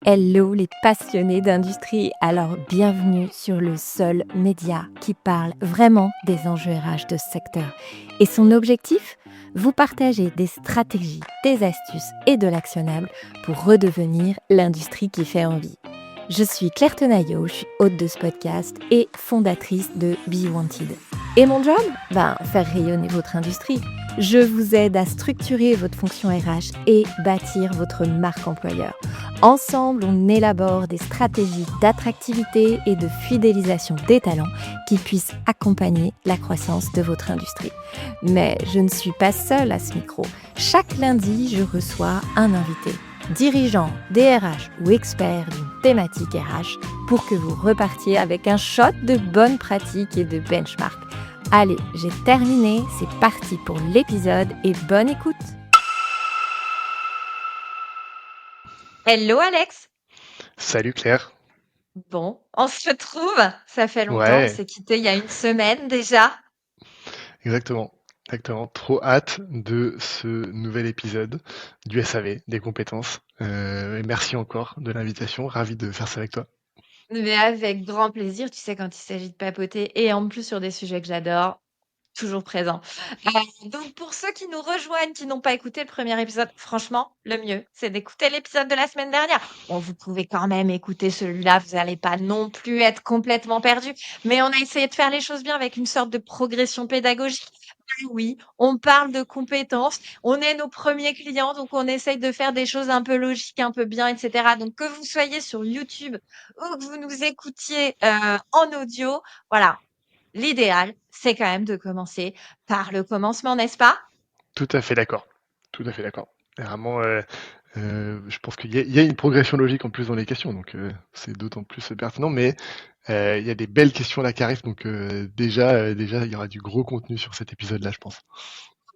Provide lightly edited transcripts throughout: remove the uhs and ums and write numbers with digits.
Hello les passionnés d'industrie, alors bienvenue sur le seul média qui parle vraiment des enjeux RH de ce secteur. Et son objectif? Vous partager des stratégies, des astuces et de l'actionnable pour redevenir l'industrie qui fait envie. Je suis Claire Tenaillot, je suis hôte de ce podcast et fondatrice de Be Wanted. Et mon job? Faire rayonner votre industrie. Je vous aide à structurer votre fonction RH et bâtir votre marque employeur. Ensemble, on élabore des stratégies d'attractivité et de fidélisation des talents qui puissent accompagner la croissance de votre industrie. Mais je ne suis pas seule à ce micro. Chaque lundi, je reçois un invité, dirigeant, DRH ou expert d'une thématique RH, pour que vous repartiez avec un shot de bonnes pratiques et de benchmark. Allez, j'ai terminé, c'est parti pour l'épisode et bonne écoute. Hello Alex. Salut Claire. Bon, on se retrouve. Ça fait longtemps, on Ouais, s'est quitté il y a une semaine déjà. exactement. Exactement. Trop hâte de ce nouvel épisode du SAV, des compétences. Et merci encore de l'invitation. Ravi de faire ça avec toi. Mais avec grand plaisir, tu sais, quand il s'agit de papoter et en plus sur des sujets que j'adore, toujours présent. Donc pour ceux qui nous rejoignent, qui n'ont pas écouté le premier épisode, franchement, le mieux, c'est d'écouter l'épisode de la semaine dernière. Bon, vous pouvez quand même écouter celui-là, vous n'allez pas non plus être complètement perdu, mais on a essayé de faire les choses bien avec une sorte de progression pédagogique. Oui, on parle de compétences, on est nos premiers clients, donc on essaye de faire des choses un peu logiques, un peu bien, etc. Donc que vous soyez sur YouTube ou que vous nous écoutiez en audio, voilà, l'idéal, c'est quand même de commencer par le commencement, n'est-ce pas? Tout à fait d'accord. Tout à fait d'accord. Et vraiment, je pense qu'il y a une progression logique en plus dans les questions, donc c'est d'autant plus pertinent. Mais il y a des belles questions là qui arrivent, donc déjà, il y aura du gros contenu sur cet épisode-là, je pense.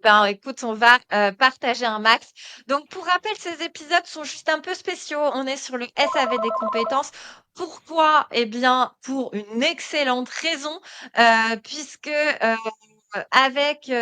Ben, écoute, on va partager un max. Donc, pour rappel, ces épisodes sont juste un peu spéciaux. On est sur le SAV des compétences. Pourquoi? Eh bien, pour une excellente raison, puisque avec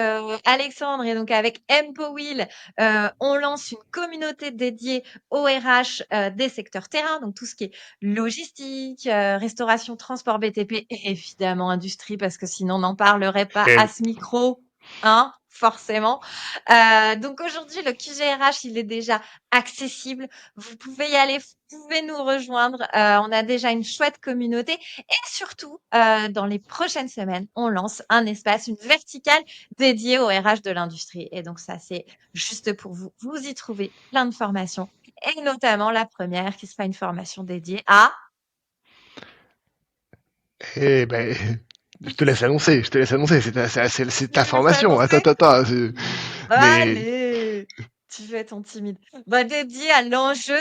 Alexandre et donc avec Empowil, on lance une communauté dédiée au RH des secteurs terrain, donc tout ce qui est logistique, restauration, transport, BTP et évidemment industrie, parce que sinon on n'en parlerait pas Eh à oui. ce micro, hein, forcément. Donc aujourd'hui, le QGRH, il est déjà accessible. Vous pouvez y aller, vous pouvez nous rejoindre. On a déjà une chouette communauté. Et surtout, dans les prochaines semaines, on lance un espace, une verticale dédiée au RH de l'industrie. Et donc ça, c'est juste pour vous. Vous y trouvez plein de formations. Et notamment la première, qui sera une formation dédiée à... Eh ben, je te laisse annoncer, je te laisse annoncer, c'est Je ta laisse formation. Attends, annoncer. attends, attends. Mais Allez, tu fais ton timide. Dédié à l'enjeu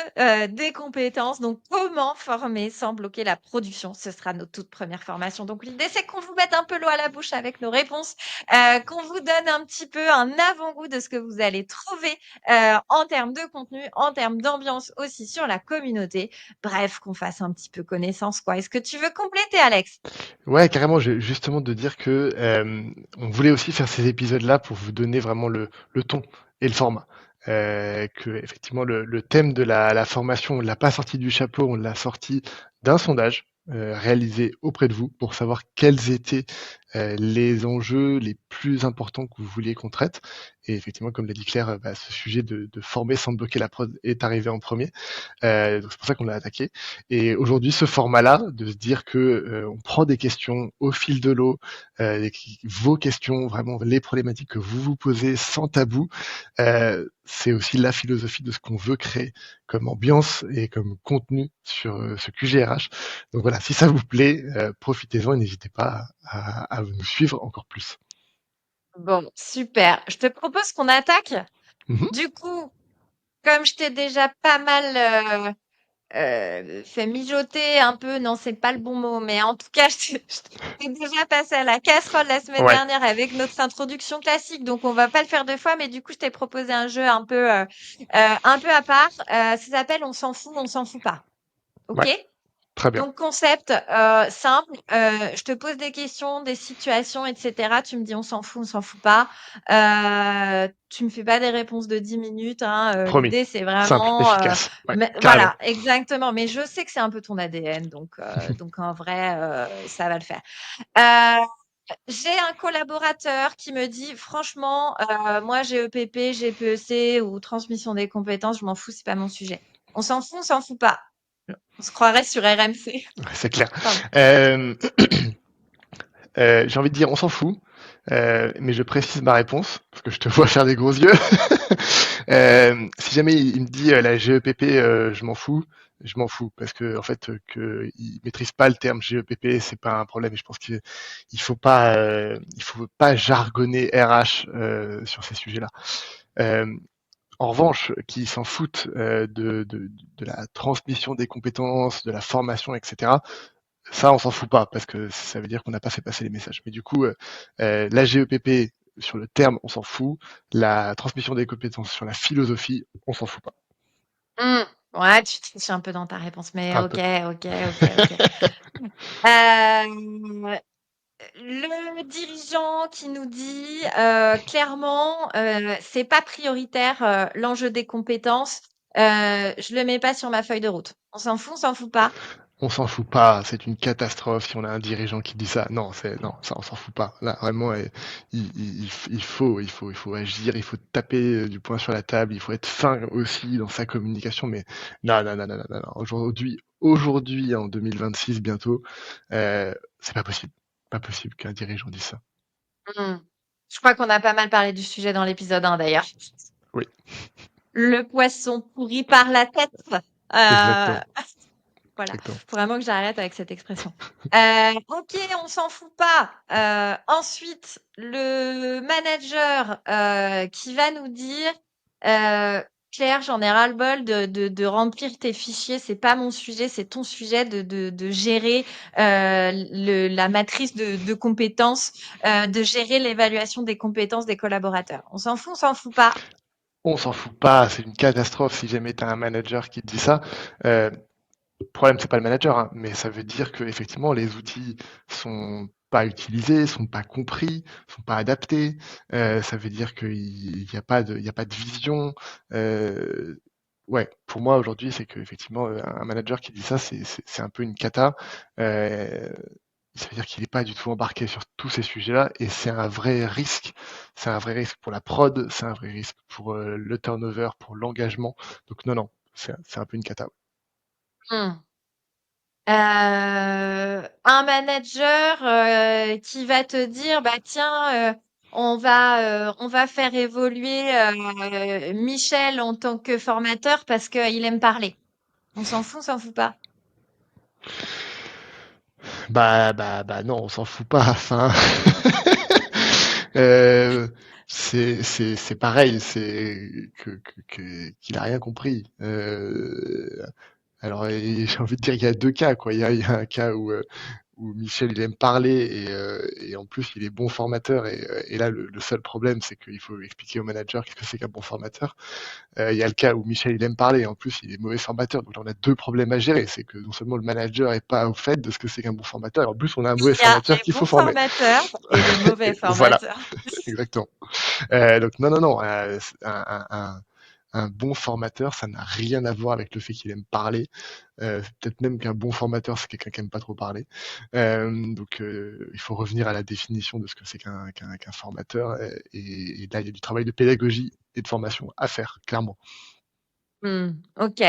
des compétences. Donc, comment former sans bloquer la production? Ce sera notre toute première formation. Donc, l'idée, c'est qu'on vous mette un peu l'eau à la bouche avec nos réponses, qu'on vous donne un petit peu un avant-goût de ce que vous allez trouver en termes de contenu, en termes d'ambiance aussi sur la communauté. Bref, qu'on fasse un petit peu connaissance, quoi. Est-ce que tu veux compléter, Alex? ouais, carrément, justement de dire que on voulait aussi faire ces épisodes-là pour vous donner vraiment le ton et le format. Que effectivement le thème de la formation, on l'a pas sorti du chapeau, on l'a sorti d'un sondage réalisé auprès de vous pour savoir quels étaient les enjeux les plus importants que vous vouliez qu'on traite. Et effectivement, comme l'a dit Claire, ce sujet de former sans bloquer la prod est arrivé en premier. Donc c'est pour ça qu'on l'a attaqué. Et aujourd'hui, ce format-là, de se dire que on prend des questions au fil de l'eau, vos questions, vraiment les problématiques que vous vous posez sans tabou, c'est aussi la philosophie de ce qu'on veut créer comme ambiance et comme contenu sur ce QGRH. Donc voilà, si ça vous plaît, profitez-en et n'hésitez pas à nous suivre encore plus. Bon, super. Je te propose qu'on attaque. Mhm. Du coup, comme je t'ai déjà pas mal fait mijoter un peu, non, c'est pas le bon mot, mais en tout cas, je t'ai déjà passé à la casserole la semaine Ouais, dernière avec notre introduction classique, donc on va pas le faire deux fois, mais du coup, je t'ai proposé un jeu un peu à part. Ça s'appelle On s'en fout pas. OK? ouais, Très bien. Donc concept, simple, je te pose des questions, des situations et cetera. Tu me dis: «On s'en fout pas». Tu me fais pas des réponses de 10 minutes, hein, Promis. l'idée c'est Simple, vraiment, efficace. Ouais, mais carrément. voilà, exactement. Mais je sais que c'est un peu ton ADN donc en vrai, ça va le faire. Heu, j'ai un collaborateur qui me dit: «Franchement, moi GEPP, GPEC ou transmission des compétences, je m'en fous, c'est pas mon sujet». On s'en fout pas? On se croirait sur RMC. Ouais, c'est clair. Pardon. Euh, j'ai envie de dire, on s'en fout, mais je précise ma réponse, parce que je te vois faire des gros yeux. Si jamais il me dit la GEPP, je m'en fous, parce que en fait, qu'il maîtrise pas le terme GEPP, c'est pas un problème. Et je pense il faut pas jargonner RH sur ces sujets-là. Euh, En revanche, qui s'en foutent de la transmission des compétences, de la formation, etc., ça, on s'en fout pas, parce que ça veut dire qu'on n'a pas fait passer les messages. Mais du coup, la GEPP, sur le terme, on s'en fout. La transmission des compétences sur la philosophie, on s'en fout pas. Mmh. Ouais, tu triches un peu dans ta réponse, mais Un OK, peu. OK, OK, OK. Hem, le dirigeant qui nous dit, clairement, c'est pas prioritaire, l'enjeu des compétences, je le mets pas sur ma feuille de route. On s'en fout pas? On s'en fout pas, c'est une catastrophe si on a un dirigeant qui dit ça. Non, ça on s'en fout pas. Là vraiment, il faut agir, il faut taper du poing sur la table, il faut être fin aussi dans sa communication. Mais non. Aujourd'hui en 2026 bientôt, c'est pas possible qu'un dirigeant dise ça. Mmh. Je crois qu'on a pas mal parlé du sujet dans l'épisode 1 d'ailleurs. Oui, Le poisson pourri par la tête. Heu exactement, Voilà, exactement. faut vraiment que j'arrête avec cette expression. OK, on s'en fout pas. Ensuite, le manager, qui va nous dire, heu: «Claire, j'en ai ras-le-bol de remplir tes fichiers, c'est pas mon sujet, c'est ton sujet de gérer, le la matrice de compétences, de gérer l'évaluation des compétences des collaborateurs». On s'en fout pas? On s'en fout pas, c'est une catastrophe si jamais tu as un manager qui te dit ça. Euh, Le problème, c'est pas le manager, hein, mais ça veut dire que effectivement les outils sont pas utilisés, sont pas compris, sont pas adaptés. Ça veut dire il y a pas de vision. Ouais, pour moi aujourd'hui, c'est que effectivement un manager qui dit ça, c'est un peu une cata. Euh, Ça veut dire qu'il n'est pas du tout embarqué sur tous ces sujets-là, et c'est un vrai risque. C'est un vrai risque pour la prod, c'est un vrai risque pour le turnover, pour l'engagement. Donc non, c'est un peu une cata. Mmh. Un manager, qui va te dire: «Bah, tiens, on va faire évoluer, Michel en tant que formateur parce qu'il aime parler». On s'en fout pas? Non, on s'en fout pas. Enfin, euh, c'est pareil, qu'il a rien compris. Alors, j'ai envie de dire, il y a deux cas, quoi. Il y a un cas où Michel il aime parler et en plus il est bon formateur et là le seul problème c'est qu'il faut expliquer au manager qu'est-ce que c'est qu'un bon formateur. Il y a le cas où Michel il aime parler et en plus il est mauvais formateur, donc là, on a deux problèmes à gérer. C'est que non seulement le manager est pas au fait de ce que c'est qu'un bon formateur, et en plus on a un mauvais Il y a formateur les qu'il faut bons former. formateurs et les mauvais Voilà, formateurs. exactement. Donc non, un bon formateur, ça n'a rien à voir avec le fait qu'il aime parler. Peut-être même qu'un bon formateur, c'est quelqu'un qui aime pas trop parler. Il faut revenir à la définition de ce que c'est qu'un formateur. Et là, il y a du travail de pédagogie et de formation à faire, clairement. Mmh, OK.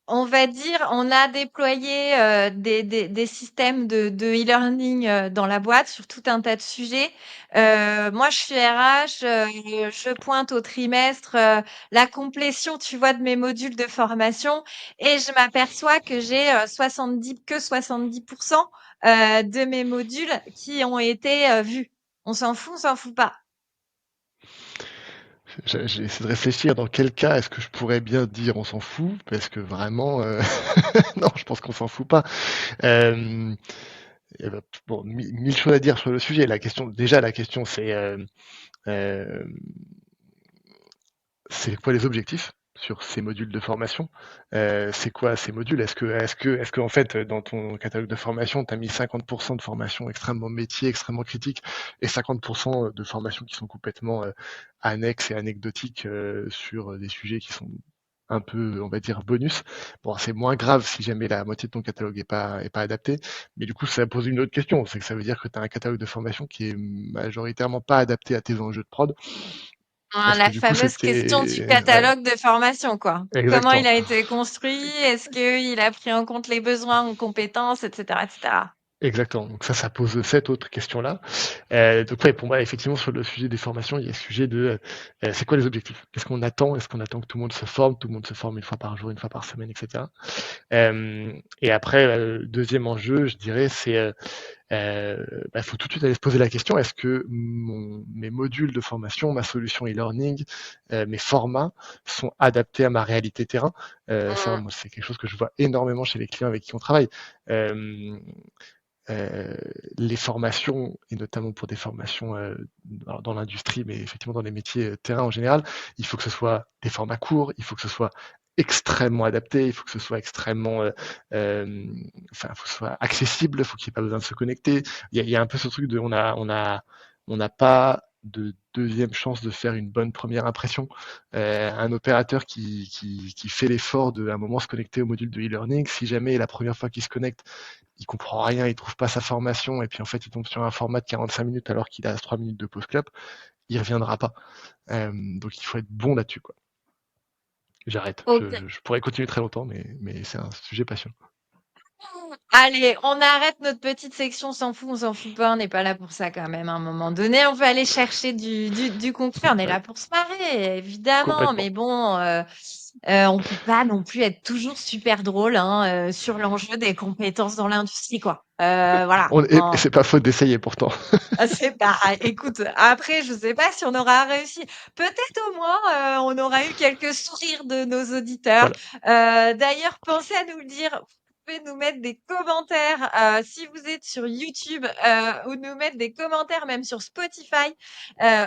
On va dire, on a déployé, des systèmes de e-learning, dans la boîte sur tout un tas de sujets. Moi, je suis RH, je pointe au trimestre, la complétion, tu vois, de mes modules de formation et je m'aperçois que j'ai, 70 de mes modules qui ont été, vus. On s'en fout pas? J'ai essayé de réfléchir dans quel cas est-ce que je pourrais bien dire on s'en fout, parce que vraiment, non, je pense qu'on s'en fout pas. Euh, bon, mille choses à dire sur le sujet. La question, c'est quoi les objectifs? sur ces modules de formation. C'est quoi ces modules? Est-ce que en fait, dans ton catalogue de formation, tu as mis 50% de formation extrêmement métier, extrêmement critique, et 50% de formations qui sont complètement annexes et anecdotiques sur des sujets qui sont un peu, on va dire, bonus. Bon, c'est moins grave si jamais la moitié de ton catalogue est pas adapté, mais du coup, ça pose une autre question, c'est que ça veut dire que tu as un catalogue de formation qui est majoritairement pas adapté à tes enjeux de prod. Hein, Est-ce que la du coup, fameuse question du c'était... Ouais, catalogue de formation, quoi. Comment il exactement. a été construit? Est-ce qu'il a pris en compte les besoins ou compétences, etc., etc. Exactement. Donc ça pose cette autre question-là. Donc ouais, pour moi, effectivement, sur le sujet des formations, il y a le sujet de c'est quoi les objectifs? Qu'est-ce qu'on attend? Est-ce qu'on attend que tout le monde se forme? Tout le monde se forme une fois par jour, une fois par semaine, etc. Et après, le deuxième enjeu, je dirais, c'est faut tout de suite aller se poser la question, est-ce que mes modules de formation, ma solution e-learning, mes formats sont adaptés à ma réalité terrain? Ça, Mm. moi, c'est quelque chose que je vois énormément chez les clients avec qui on travaille. Euh, euh, les formations, et notamment pour des formations dans l'industrie, mais effectivement dans les métiers terrain en général, il faut que ce soit des formats courts, il faut que ce soit extrêmement adapté, il faut que ce soit extrêmement, faut que ce soit accessible, il faut qu'il n'y ait pas besoin de se connecter. Il y a un peu ce truc de, on n'a pas de deuxième chance de faire une bonne première impression. Un opérateur qui fait l'effort de à un moment se connecter au module de e-learning, si jamais la première fois qu'il se connecte, il comprend rien, il trouve pas sa formation, et puis en fait il tombe sur un format de 45 minutes alors qu'il a 3 minutes de pause club, il reviendra pas. Donc il faut être bon là-dessus, quoi. J'arrête. Ok. Je pourrais continuer très longtemps, mais c'est un sujet passionnant. Allez, on arrête notre petite section, on s'en fout pas, on n'est pas là pour ça quand même. À un moment donné, on veut aller chercher du concret, on est Ouais, là pour se marrer, évidemment, complètement. mais bon, on peut pas non plus être toujours super drôle hein, sur l'enjeu des compétences dans l'industrie, quoi. Voilà. Et c'est pas faute d'essayer pourtant. Ah, c'est bah, écoute, après, je sais pas si on aura réussi. Peut-être au moins, on aura eu quelques sourires de nos auditeurs. Voilà. D'ailleurs, pensez à nous le dire. Vous pouvez nous mettre des commentaires si vous êtes sur YouTube ou nous mettre des commentaires même sur Spotify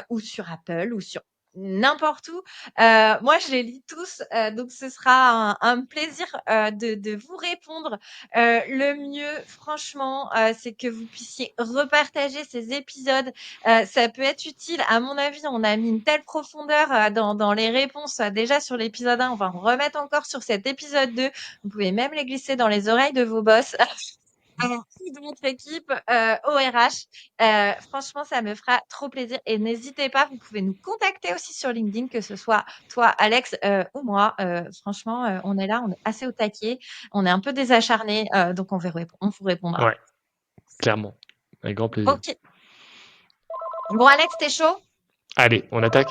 ou sur Apple ou sur n'importe où. Moi, je les lis tous, donc ce sera un plaisir de vous répondre. Le mieux, franchement, c'est que vous puissiez repartager ces épisodes. Ça peut être utile. À mon avis, on a mis une telle profondeur dans les réponses déjà sur l'épisode 1. On va en remettre encore sur cet épisode 2. Vous pouvez même les glisser dans les oreilles de vos boss. Ou de votre équipe au RH. Franchement, ça me fera trop plaisir. Et n'hésitez pas, vous pouvez nous contacter aussi sur LinkedIn, que ce soit toi, Alex, ou moi. Franchement, on est là, on est assez au taquet. On est un peu désacharnés, donc on vous répondra. Ouais, clairement. Avec grand plaisir. Ok. Bon, Alex, t'es chaud? Allez, on attaque?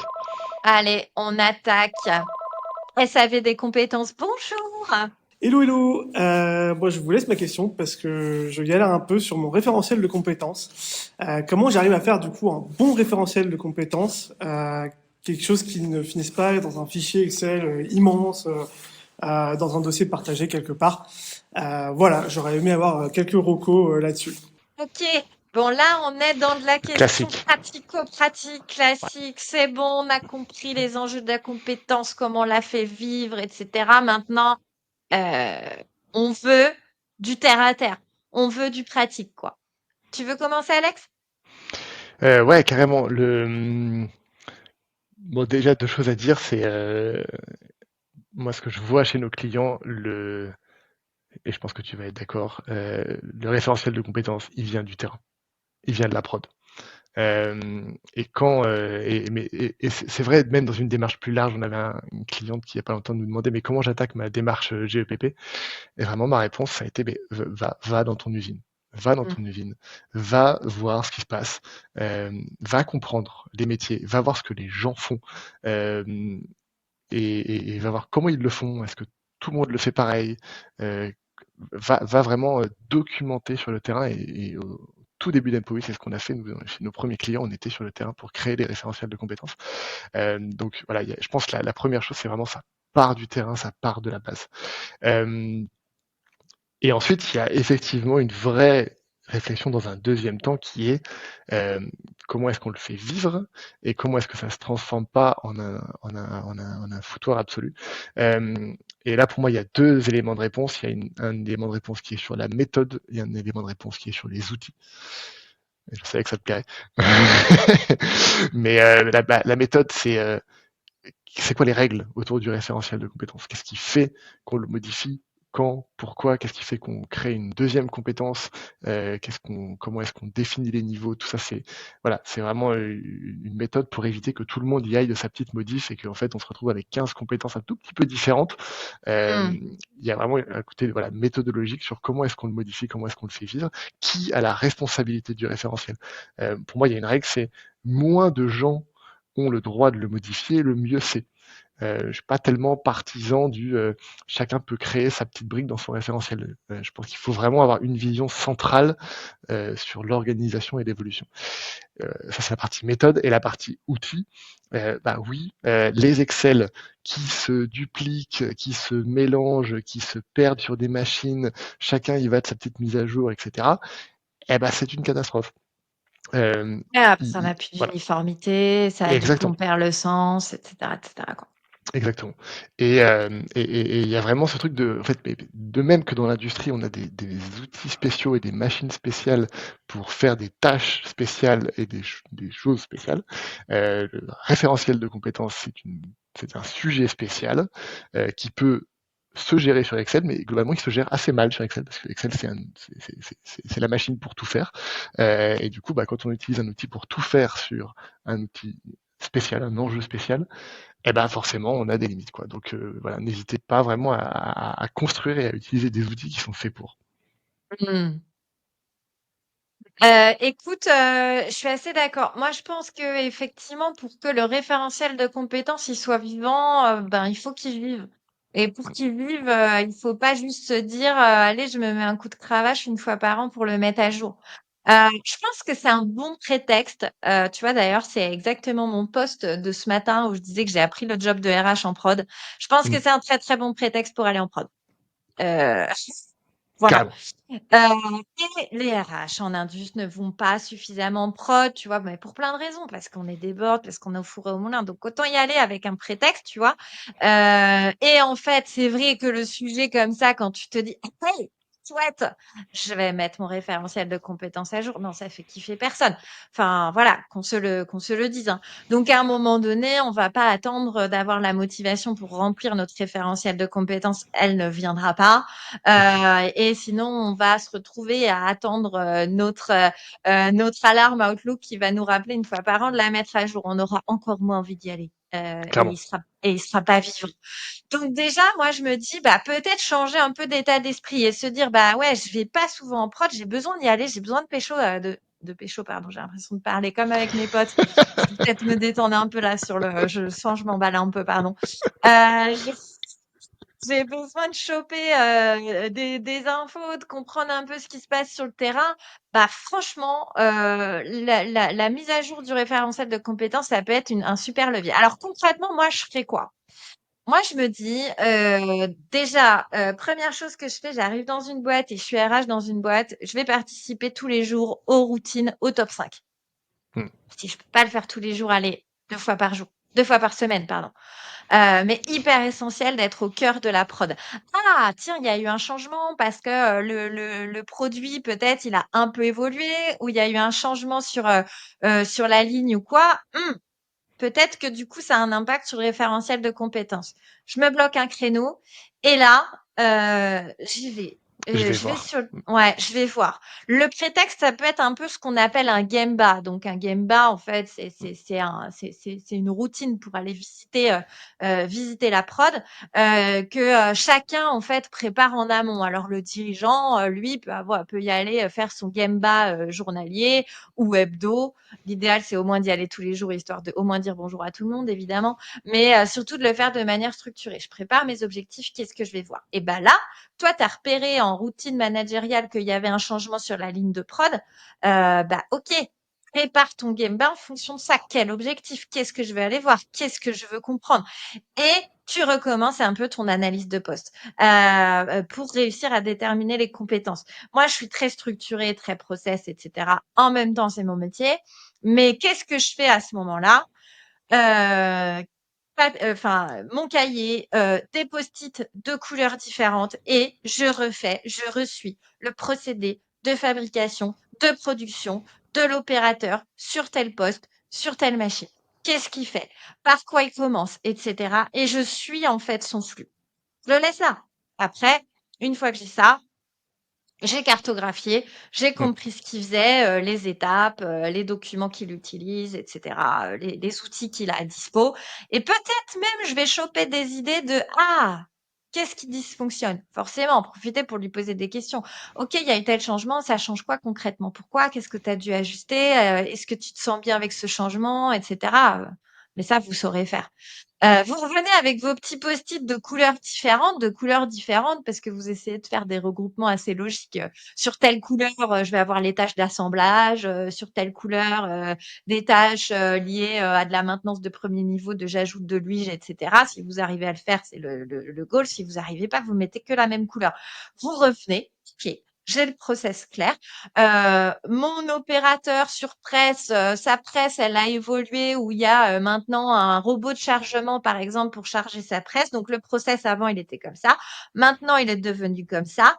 Allez, on attaque. SAV des compétences, bonjour. Hello, hello. Moi, je vous laisse ma question parce que je galère un peu sur mon référentiel de compétences. Comment j'arrive à faire du coup un bon référentiel de compétences, quelque chose qui ne finisse pas dans un fichier Excel immense, dans un dossier partagé quelque part. Voilà, j'aurais aimé avoir quelques recos là-dessus. Ok. Bon, là, on est dans de la question Classique. pratico-pratique, Ouais. classique. C'est bon, on a compris les enjeux de la compétence, comment on la fait vivre, etc. Maintenant, euh, on veut du terre à terre. On veut du pratique, quoi. Tu veux commencer, Alex? Ouais, carrément. Bon, déjà, deux choses à dire, c'est moi ce que je vois chez nos clients, et je pense que tu vas être d'accord, le référentiel de compétences, il vient du terrain, il vient de la prod. Et quand et c'est vrai, même dans une démarche plus large, on avait une cliente qui il y a pas longtemps nous demandait mais comment j'attaque ma démarche GEPP? Et vraiment ma réponse ça a été mais va dans ton usine. Va dans Mm. ton usine, va voir ce qui se passe, va comprendre les métiers, va voir ce que les gens font, euh, et va voir comment ils le font. Est-ce que tout le monde le fait pareil? Euh, va vraiment documenter sur le terrain et au tout début d'Empower, c'est ce qu'on a fait. Nous, chez nos premiers clients, on était sur le terrain pour créer des référentiels de compétences. Donc voilà, je pense que la première chose, c'est vraiment ça part du terrain, ça part de la base. Et ensuite, il y a effectivement une vraie réflexion dans un deuxième temps qui est comment est-ce qu'on le fait vivre et comment est-ce que ça se transforme pas en un foutoir absolu. Et là, pour moi, il y a deux éléments de réponse. Il y a un élément de réponse qui est sur la méthode et un élément de réponse qui est sur les outils. Et je savais que ça te plairait. Mais la méthode, c'est quoi les règles autour du référentiel de compétences? Qu'est-ce qui fait qu'on le modifie? Quand? Pourquoi? Qu'est-ce qui fait qu'on crée une deuxième compétence? Comment est-ce qu'on définit les niveaux? Tout ça, c'est vraiment une méthode pour éviter que tout le monde y aille de sa petite modif et qu'en fait, on se retrouve avec 15 compétences un tout petit peu différentes. Il y a vraiment un côté méthodologique sur comment est-ce qu'on le modifie, comment est-ce qu'on le fait vivre, qui a la responsabilité du référentiel. Pour moi, il y a une règle, c'est moins de gens ont le droit de le modifier, le mieux c'est. Je suis pas tellement partisan du chacun peut créer sa petite brique dans son référentiel. Je pense qu'il faut vraiment avoir une vision centrale sur l'organisation et l'évolution. Ça c'est la partie méthode et la partie outils. Les Excel qui se dupliquent, qui se mélangent, qui se perdent sur des machines, chacun y va de sa petite mise à jour, etc. C'est une catastrophe. Ça n'a plus Voilà. d'uniformité, du coup, on Exactement. perd le sens, etc., quoi. Exactement. Et il y a vraiment ce truc en fait, de même que dans l'industrie, on a des outils spéciaux et des machines spéciales pour faire des tâches spéciales et des choses spéciales. Le référentiel de compétences, c'est un sujet spécial qui peut se gérer sur Excel, mais globalement, il se gère assez mal sur Excel parce que Excel, c'est la machine pour tout faire. Et du coup, quand on utilise un outil pour tout faire sur un outil spécial, un enjeu spécial, forcément, on a des limites, quoi. Donc voilà, n'hésitez pas vraiment à construire et à utiliser des outils qui sont faits pour. Écoute, je suis assez d'accord. Moi, je pense que effectivement, pour que le référentiel de compétences il soit vivant, il faut qu'il vive. Et pour qu'il vive, il faut pas juste se dire, allez, je me mets un coup de cravache une fois par an pour le mettre à jour. Je pense que c'est un bon prétexte. Tu vois, d'ailleurs, c'est exactement mon post de ce matin où je disais que j'ai appris le job de RH en prod. Je pense que Mm. c'est un très très bon prétexte pour aller en prod. Euh, voilà. Carrément. Et les RH en indus ne vont pas suffisamment prod, tu vois, mais pour plein de raisons, parce qu'on est déborde, parce qu'on est au four et au moulin. Donc, autant y aller avec un prétexte, tu vois. Et en fait, c'est vrai que le sujet comme ça, quand tu te dis, hey, chouette, je vais mettre mon référentiel de compétences à jour. Non, ça fait kiffer personne. Enfin, voilà, qu'on se le dise, hein. Donc, à un moment donné, on va pas attendre d'avoir la motivation pour remplir notre référentiel de compétences. Elle ne viendra pas. Et sinon, on va se retrouver à attendre notre alarme Outlook qui va nous rappeler une fois par an de la mettre à jour. On aura encore moins envie d'y aller. Clairement. Et il sera pas vivant. Donc déjà, moi, je me dis, peut-être changer un peu d'état d'esprit et se dire, ouais, je vais pas souvent en prod, j'ai besoin d'y aller, j'ai besoin de pécho, de pécho, pardon, j'ai l'impression de parler comme avec mes potes. Je vais peut-être me détendre un peu là je sens, je m'emballe un peu, pardon. J'ai besoin de choper des infos, de comprendre un peu ce qui se passe sur le terrain. Franchement, la mise à jour du référentiel de compétences, ça peut être un super levier. Alors concrètement, moi, je ferais quoi? Moi, je me dis, déjà, première chose que je fais, j'arrive dans une boîte et je suis RH dans une boîte, je vais participer tous les jours aux routines, au top 5. Mm. Si je peux pas le faire tous les jours, allez, 2 fois par jour, 2 fois par semaine, pardon. Mais hyper essentiel d'être au cœur de la prod. Ah, tiens, il y a eu un changement parce que le produit, peut-être, il a un peu évolué ou il y a eu un changement sur la ligne ou quoi. Peut-être que du coup, ça a un impact sur le référentiel de compétences. Je me bloque un créneau et là, j'y vais. Je vais Je vais voir. je vais voir. Le prétexte, ça peut être un peu ce qu'on appelle un gemba. Donc un gemba, en fait, c'est une routine pour aller visiter la prod que chacun en fait prépare en amont. Alors le dirigeant, lui, peut y aller faire son gemba journalier ou hebdo. L'idéal, c'est au moins d'y aller tous les jours, histoire de au moins dire bonjour à tout le monde, évidemment, mais surtout de le faire de manière structurée. Je prépare mes objectifs, qu'est-ce que je vais voir? Et là, toi, tu as repéré en routine managériale qu'il y avait un changement sur la ligne de prod. Ok, prépare ton game plan en fonction de ça. Quel objectif? Qu'est-ce que je veux aller voir? Qu'est-ce que je veux comprendre? Et tu recommences un peu ton analyse de poste pour réussir à déterminer les compétences. Moi, je suis très structurée, très process, etc. En même temps, c'est mon métier. Mais qu'est-ce que je fais à ce moment-là? Mon cahier, des post-it de couleurs différentes et je resuis le procédé de fabrication, de production de l'opérateur sur tel poste, sur telle machine. Qu'est-ce qu'il fait? Par quoi il commence, etc. Et je suis en fait son flux. Je le laisse là. Après, une fois que j'ai ça, j'ai cartographié, j'ai Mm. compris ce qu'il faisait, les étapes, les documents qu'il utilise, etc., les outils qu'il a à dispo. Et peut-être même, je vais choper des idées de ah, qu'est-ce qui dysfonctionne? Forcément, en profiter pour lui poser des questions. Ok, il y a eu tel changement, ça change quoi concrètement? Pourquoi? Qu'est-ce que tu as dû ajuster? Est-ce que tu te sens bien avec ce changement, etc. Mais ça, vous saurez faire. Vous revenez avec vos petits post-it de couleurs différentes parce que vous essayez de faire des regroupements assez logiques. Sur telle couleur, je vais avoir les tâches d'assemblage, sur telle couleur, des tâches liées à de la maintenance de premier niveau, de j'ajoute de l'huile, etc. Si vous arrivez à le faire, c'est le goal. Si vous n'arrivez pas, vous mettez que la même couleur. Vous revenez, ok, j'ai le process clair. Mon opérateur sur presse, sa presse, elle a évolué où il y a maintenant un robot de chargement, par exemple, pour charger sa presse. Donc, le process avant, il était comme ça. Maintenant, il est devenu comme ça.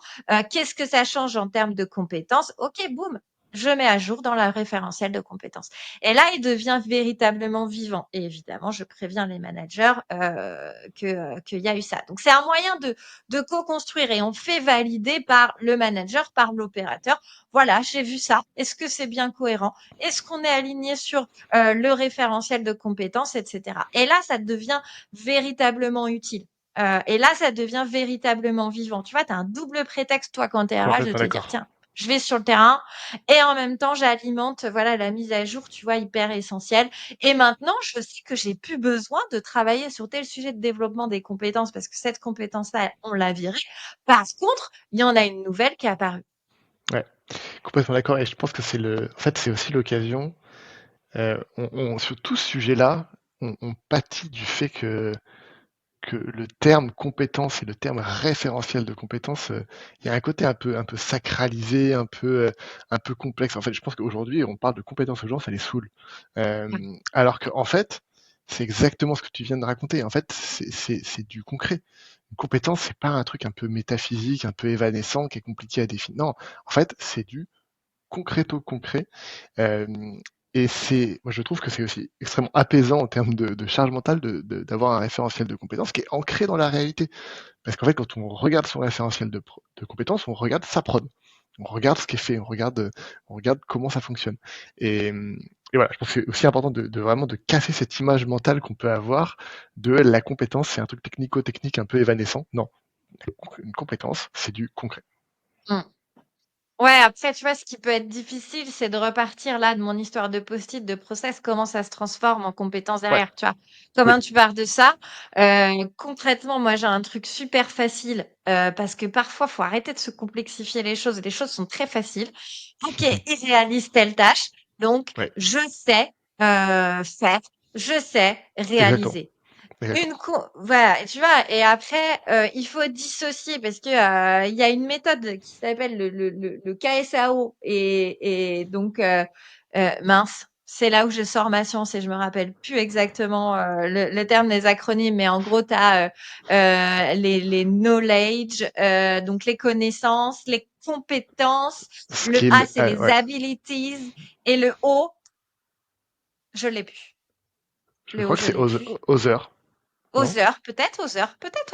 Qu'est-ce que ça change en termes de compétences? OK, boum, je mets à jour dans la référentiel de compétences. Et là, il devient véritablement vivant. Et évidemment, je préviens les managers qu'il y a eu ça. Donc, c'est un moyen de co-construire et on fait valider par le manager, par l'opérateur. Voilà, j'ai vu ça. Est-ce que c'est bien cohérent? Est-ce qu'on est aligné sur le référentiel de compétences, etc. Et là, ça devient véritablement utile. Et là, ça devient véritablement vivant. Tu vois, tu as un double prétexte, toi, quand tu es RH, de Complètement te dire, d'accord. tiens, je vais sur le terrain et en même temps, j'alimente voilà la mise à jour, tu vois, hyper essentielle. Et maintenant, je sais que j'ai plus besoin de travailler sur tel sujet de développement des compétences parce que cette compétence-là, on l'a virée. Par contre, il y en a une nouvelle qui est apparue. Ouais, complètement d'accord. Et je pense que en fait, c'est aussi l'occasion. Sur tout ce sujet-là, on pâtit du fait que le terme compétence et le terme référentiel de compétence, il y a un côté un peu sacralisé, un peu complexe. En fait, je pense qu'aujourd'hui, on parle de compétences aux gens, ça les saoule. Alors qu'en fait, c'est exactement ce que tu viens de raconter. En fait, c'est du concret. Une compétence, c'est pas un truc un peu métaphysique, un peu évanescent, qui est compliqué à définir. Non, en fait, c'est du concreto concret. Euh, et moi je trouve que c'est aussi extrêmement apaisant en termes de charge mentale d'avoir un référentiel de compétences qui est ancré dans la réalité. Parce qu'en fait, quand on regarde son référentiel de compétences, on regarde sa prod. On regarde ce qui est fait, on regarde comment ça fonctionne. Et, et voilà, je pense que c'est aussi important de vraiment de casser cette image mentale qu'on peut avoir de la compétence, c'est un truc technico-technique un peu évanescent. Non, une compétence, c'est du concret. Mm. Ouais, après, tu vois, ce qui peut être difficile, c'est de repartir là de mon histoire de post-it, de process, comment ça se transforme en compétences Ouais, derrière, tu vois. oui. Comment tu pars de ça? Concrètement, moi, j'ai un truc super facile parce que parfois, faut arrêter de se complexifier les choses. Les choses sont très faciles. Ok, il réalise telle tâche, donc Ouais, je sais faire, je sais exactement. réaliser. Exactement. Voilà, et tu vois, et après, il faut dissocier parce que il y a une méthode qui s'appelle le KSAO et donc mince, c'est là où je sors ma science et je me rappelle plus exactement le terme des acronymes, mais en gros, tu as les knowledge, donc les connaissances, les compétences, le A, Skill, c'est les ouais. abilities, et le O, je l'ai plus. Je Le O, crois que je c'est l'ai plus. Other, non? Peut-être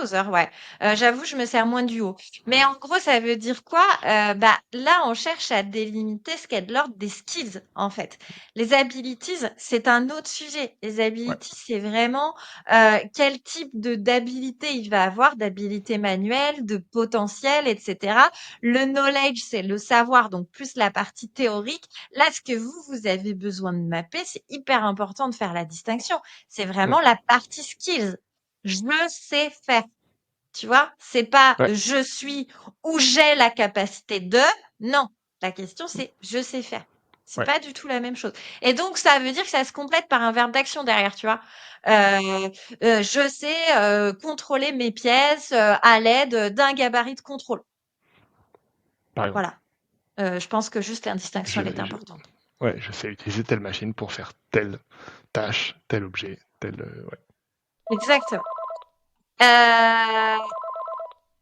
aux heures, ouais. J'avoue, je me sers moins du haut. Mais en gros, ça veut dire quoi? Bah, là, on cherche à délimiter ce qui est de l'ordre des skills, en fait. Les abilities, c'est un autre sujet. Les Ouais. abilities, c'est vraiment quel type d'habilité il va avoir, d'habilité manuelle, de potentiel, etc. Le knowledge, c'est le savoir, donc plus la partie théorique. Là, ce que vous avez besoin de mapper, c'est hyper important de faire la distinction. C'est Mm. vraiment la partie skills. Je sais faire. Tu vois? C'est pas Ouais. je suis ou j'ai la capacité de. Non. La question, c'est je sais faire. C'est Ouais. pas du tout la même chose. Et donc, ça veut dire que ça se complète par un verbe d'action derrière, tu vois. Je sais contrôler mes pièces à l'aide d'un gabarit de contrôle. Par exemple, Voilà. Je pense que juste la distinction, je, elle est je, importante. ouais, je sais utiliser telle machine pour faire telle tâche, tel objet, ouais. Exactement. Euh,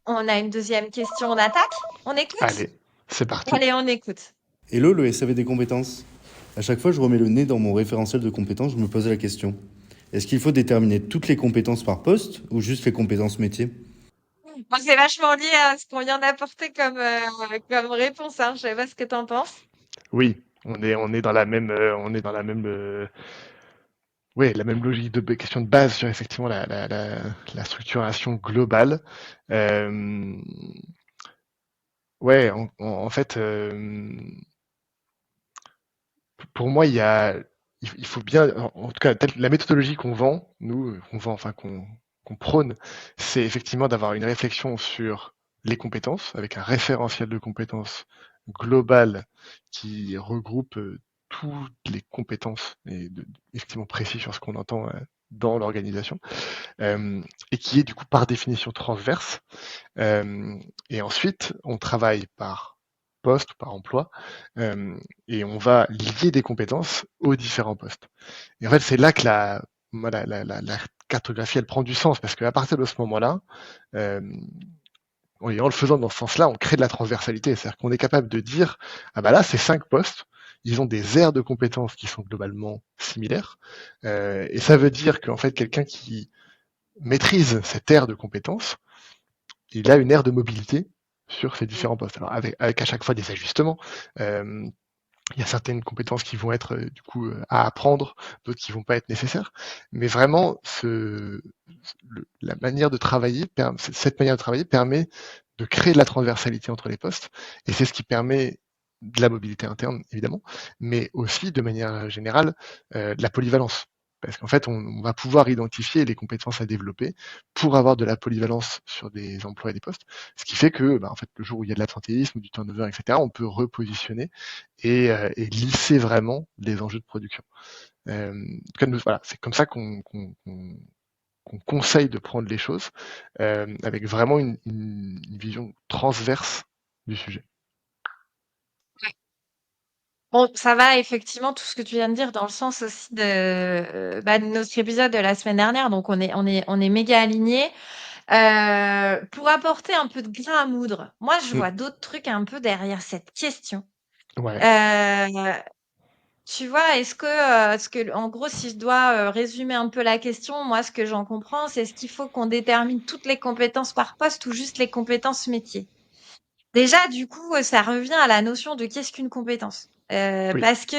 on a une deuxième question, on attaque? On écoute? Allez, c'est parti. Allez, on écoute. Hello, le SAV des compétences. À chaque fois que je remets le nez dans mon référentiel de compétences, je me pose la question. Est-ce qu'il faut déterminer toutes les compétences par poste ou juste les compétences métiers? Moi, c'est vachement lié à ce qu'on vient d'apporter comme réponse, hein. Je sais pas ce que t'en penses. Oui, on est dans la même, ouais, la même logique de question de base sur effectivement la structuration globale. Euh, ouais, en fait, pour moi, il faut bien, en tout cas, la méthodologie qu'on vend, nous, enfin qu'on prône, c'est effectivement d'avoir une réflexion sur les compétences, avec un référentiel de compétences global qui regroupe toutes les compétences et effectivement précis sur ce qu'on entend dans l'organisation, et qui est du coup par définition transverse. Et ensuite, on travaille par poste, par emploi, et on va lier des compétences aux différents postes. Et en fait, c'est là que la cartographie, elle prend du sens, parce qu'à partir de ce moment-là, euh, en le faisant dans ce sens-là, on crée de la transversalité. C'est-à-dire qu'on est capable de dire, ah bah là, ces 5 postes, ils ont des aires de compétences qui sont globalement similaires. Et ça veut dire qu'en fait, quelqu'un qui maîtrise cette aire de compétences, il a une aire de mobilité sur ces différents postes. Alors avec à chaque fois des ajustements. Euh, il y a certaines compétences qui vont être du coup à apprendre, d'autres qui vont pas être nécessaires. Mais vraiment, la manière de travailler, cette manière de travailler permet de créer de la transversalité entre les postes, et c'est ce qui permet de la mobilité interne, évidemment, mais aussi, de manière générale, de la polyvalence. Parce qu'en fait, on va pouvoir identifier les compétences à développer pour avoir de la polyvalence sur des emplois et des postes. Ce qui fait que, en fait, le jour où il y a de l'absentéisme, du turnover, etc., on peut repositionner et lisser vraiment les enjeux de production. En tout cas, voilà, c'est comme ça qu'on conseille de prendre les choses, avec vraiment une vision transverse du sujet. Bon, ça va effectivement tout ce que tu viens de dire dans le sens aussi de notre épisode de la semaine dernière. Donc on est méga alignés. Pour apporter un peu de grain à moudre, moi je vois d'autres trucs un peu derrière cette question. Ouais. Tu vois, est-ce que, en gros, si je dois résumer un peu la question, moi, ce que j'en comprends, c'est est-ce qu'il faut qu'on détermine toutes les compétences par poste ou juste les compétences métiers? Déjà, du coup, ça revient à la notion de qu'est-ce qu'une compétence. Oui. Parce que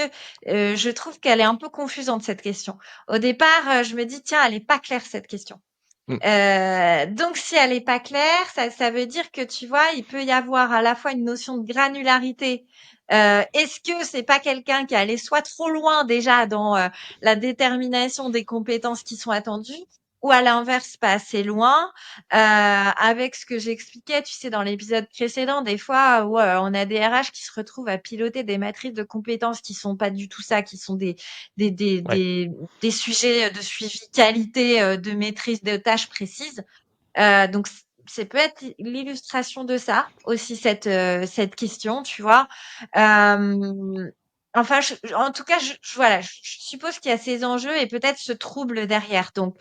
je trouve qu'elle est un peu confusante, cette question. Au départ, je me dis, tiens, elle est pas claire, cette question. Donc, si elle est pas claire, ça veut dire que, tu vois, il peut y avoir à la fois une notion de granularité. Est-ce que c'est pas quelqu'un qui est allé soit trop loin déjà dans la détermination des compétences qui sont attendues, ou à l'inverse pas assez loin, avec ce que j'expliquais, tu sais, dans l'épisode précédent, des fois où on a des RH qui se retrouvent à piloter des matrices de compétences qui sont pas du tout ça, qui sont des sujets de suivi qualité, de maîtrise de tâches précises. Donc c'est peut être l'illustration de ça aussi cette question, tu vois. Enfin, en tout cas, voilà, je suppose qu'il y a ces enjeux et peut-être ce trouble derrière. Donc,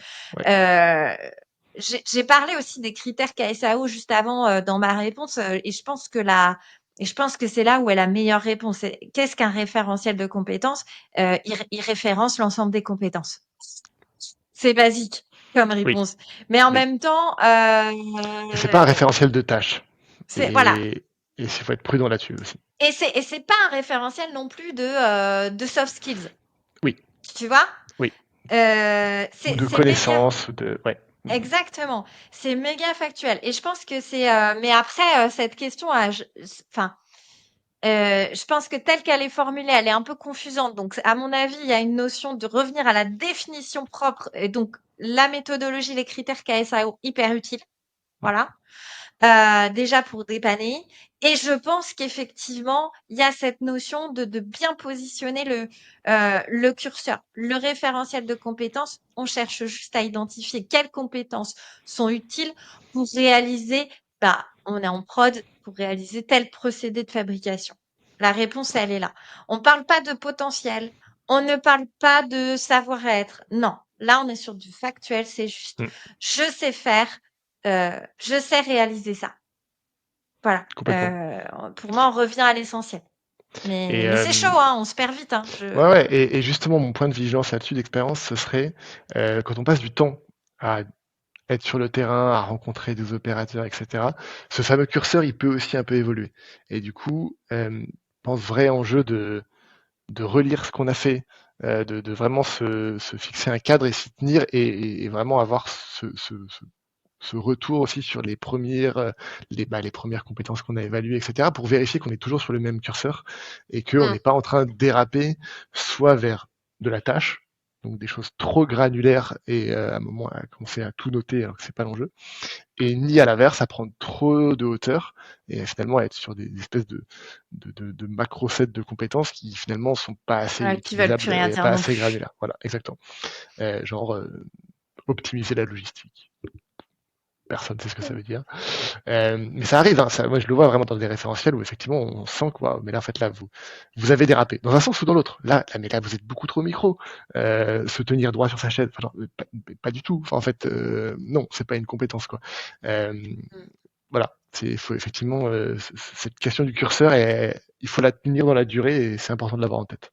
j'ai parlé aussi des critères KSAO juste avant dans ma réponse et je pense que c'est là où est la meilleure réponse. Qu'est-ce qu'un référentiel de compétences? Il référence l'ensemble des compétences. C'est basique comme Oui. réponse. Mais en Oui. même temps, C'est pas un référentiel de tâches. voilà. Et il faut être prudent là-dessus aussi. Et c'est pas un référentiel non plus de soft skills. Oui. Tu vois? Oui. Ou de C'est méga. connaissances, ouais. Exactement. C'est méga factuel. Et je pense que c'est. Mais après, cette question, enfin, je pense que telle qu'elle est formulée, elle est un peu confusante. Donc, à mon avis, il y a une notion de revenir à la définition propre. Et donc, la méthodologie, les critères KSAO, hyper utile. Voilà. déjà pour dépanner. Et je pense qu'effectivement, il y a cette notion de bien positionner le curseur. Le référentiel de compétences, on cherche juste à identifier quelles compétences sont utiles pour réaliser, on est en prod pour réaliser tel procédé de fabrication. La réponse, elle est là. On ne parle pas de potentiel, on ne parle pas de savoir-être. Non, là, on est sur du factuel, c'est juste, Mm, je sais faire, je sais réaliser ça. Voilà. complètement. Pour moi, on revient à l'essentiel. Et Mais c'est chaud, hein, on se perd vite, hein. ouais, ouais, et justement, mon point de vigilance là-dessus d'expérience, ce serait quand on passe du temps à être sur le terrain, à rencontrer des opérateurs, etc. Ce fameux curseur, il peut aussi un peu évoluer. Et du coup, je pense vrai enjeu de relire ce qu'on a fait, de vraiment se fixer un cadre et s'y tenir et vraiment avoir ce retour aussi sur les premières, les premières compétences qu'on a évaluées, etc., pour vérifier qu'on est toujours sur le même curseur et qu'on Mmh. n'est pas en train de déraper soit vers de la tâche, donc des choses trop granulaires et à un moment à commencer à tout noter alors que c'est pas l'enjeu, et ni à l'inverse à prendre trop de hauteur et finalement être sur des espèces de macro sets de compétences qui finalement sont pas assez Qui veulent plus utilisables rien et dire pas non assez plus. granulaires. Voilà, exactement. Genre optimiser la logistique. Personne ne sait ce que ça veut dire. Mais ça arrive, hein, ça, moi je le vois vraiment dans des référentiels où effectivement on sent quoi, mais là en fait là vous avez dérapé dans un sens ou dans l'autre. Là, mais là vous êtes beaucoup trop micro. Se tenir droit sur sa chaise, enfin, genre, pas du tout. Enfin, en fait, non, c'est pas une compétence quoi. Euh, Mmh. voilà, il faut effectivement cette question du curseur et il faut la tenir dans la durée et c'est important de l'avoir en tête.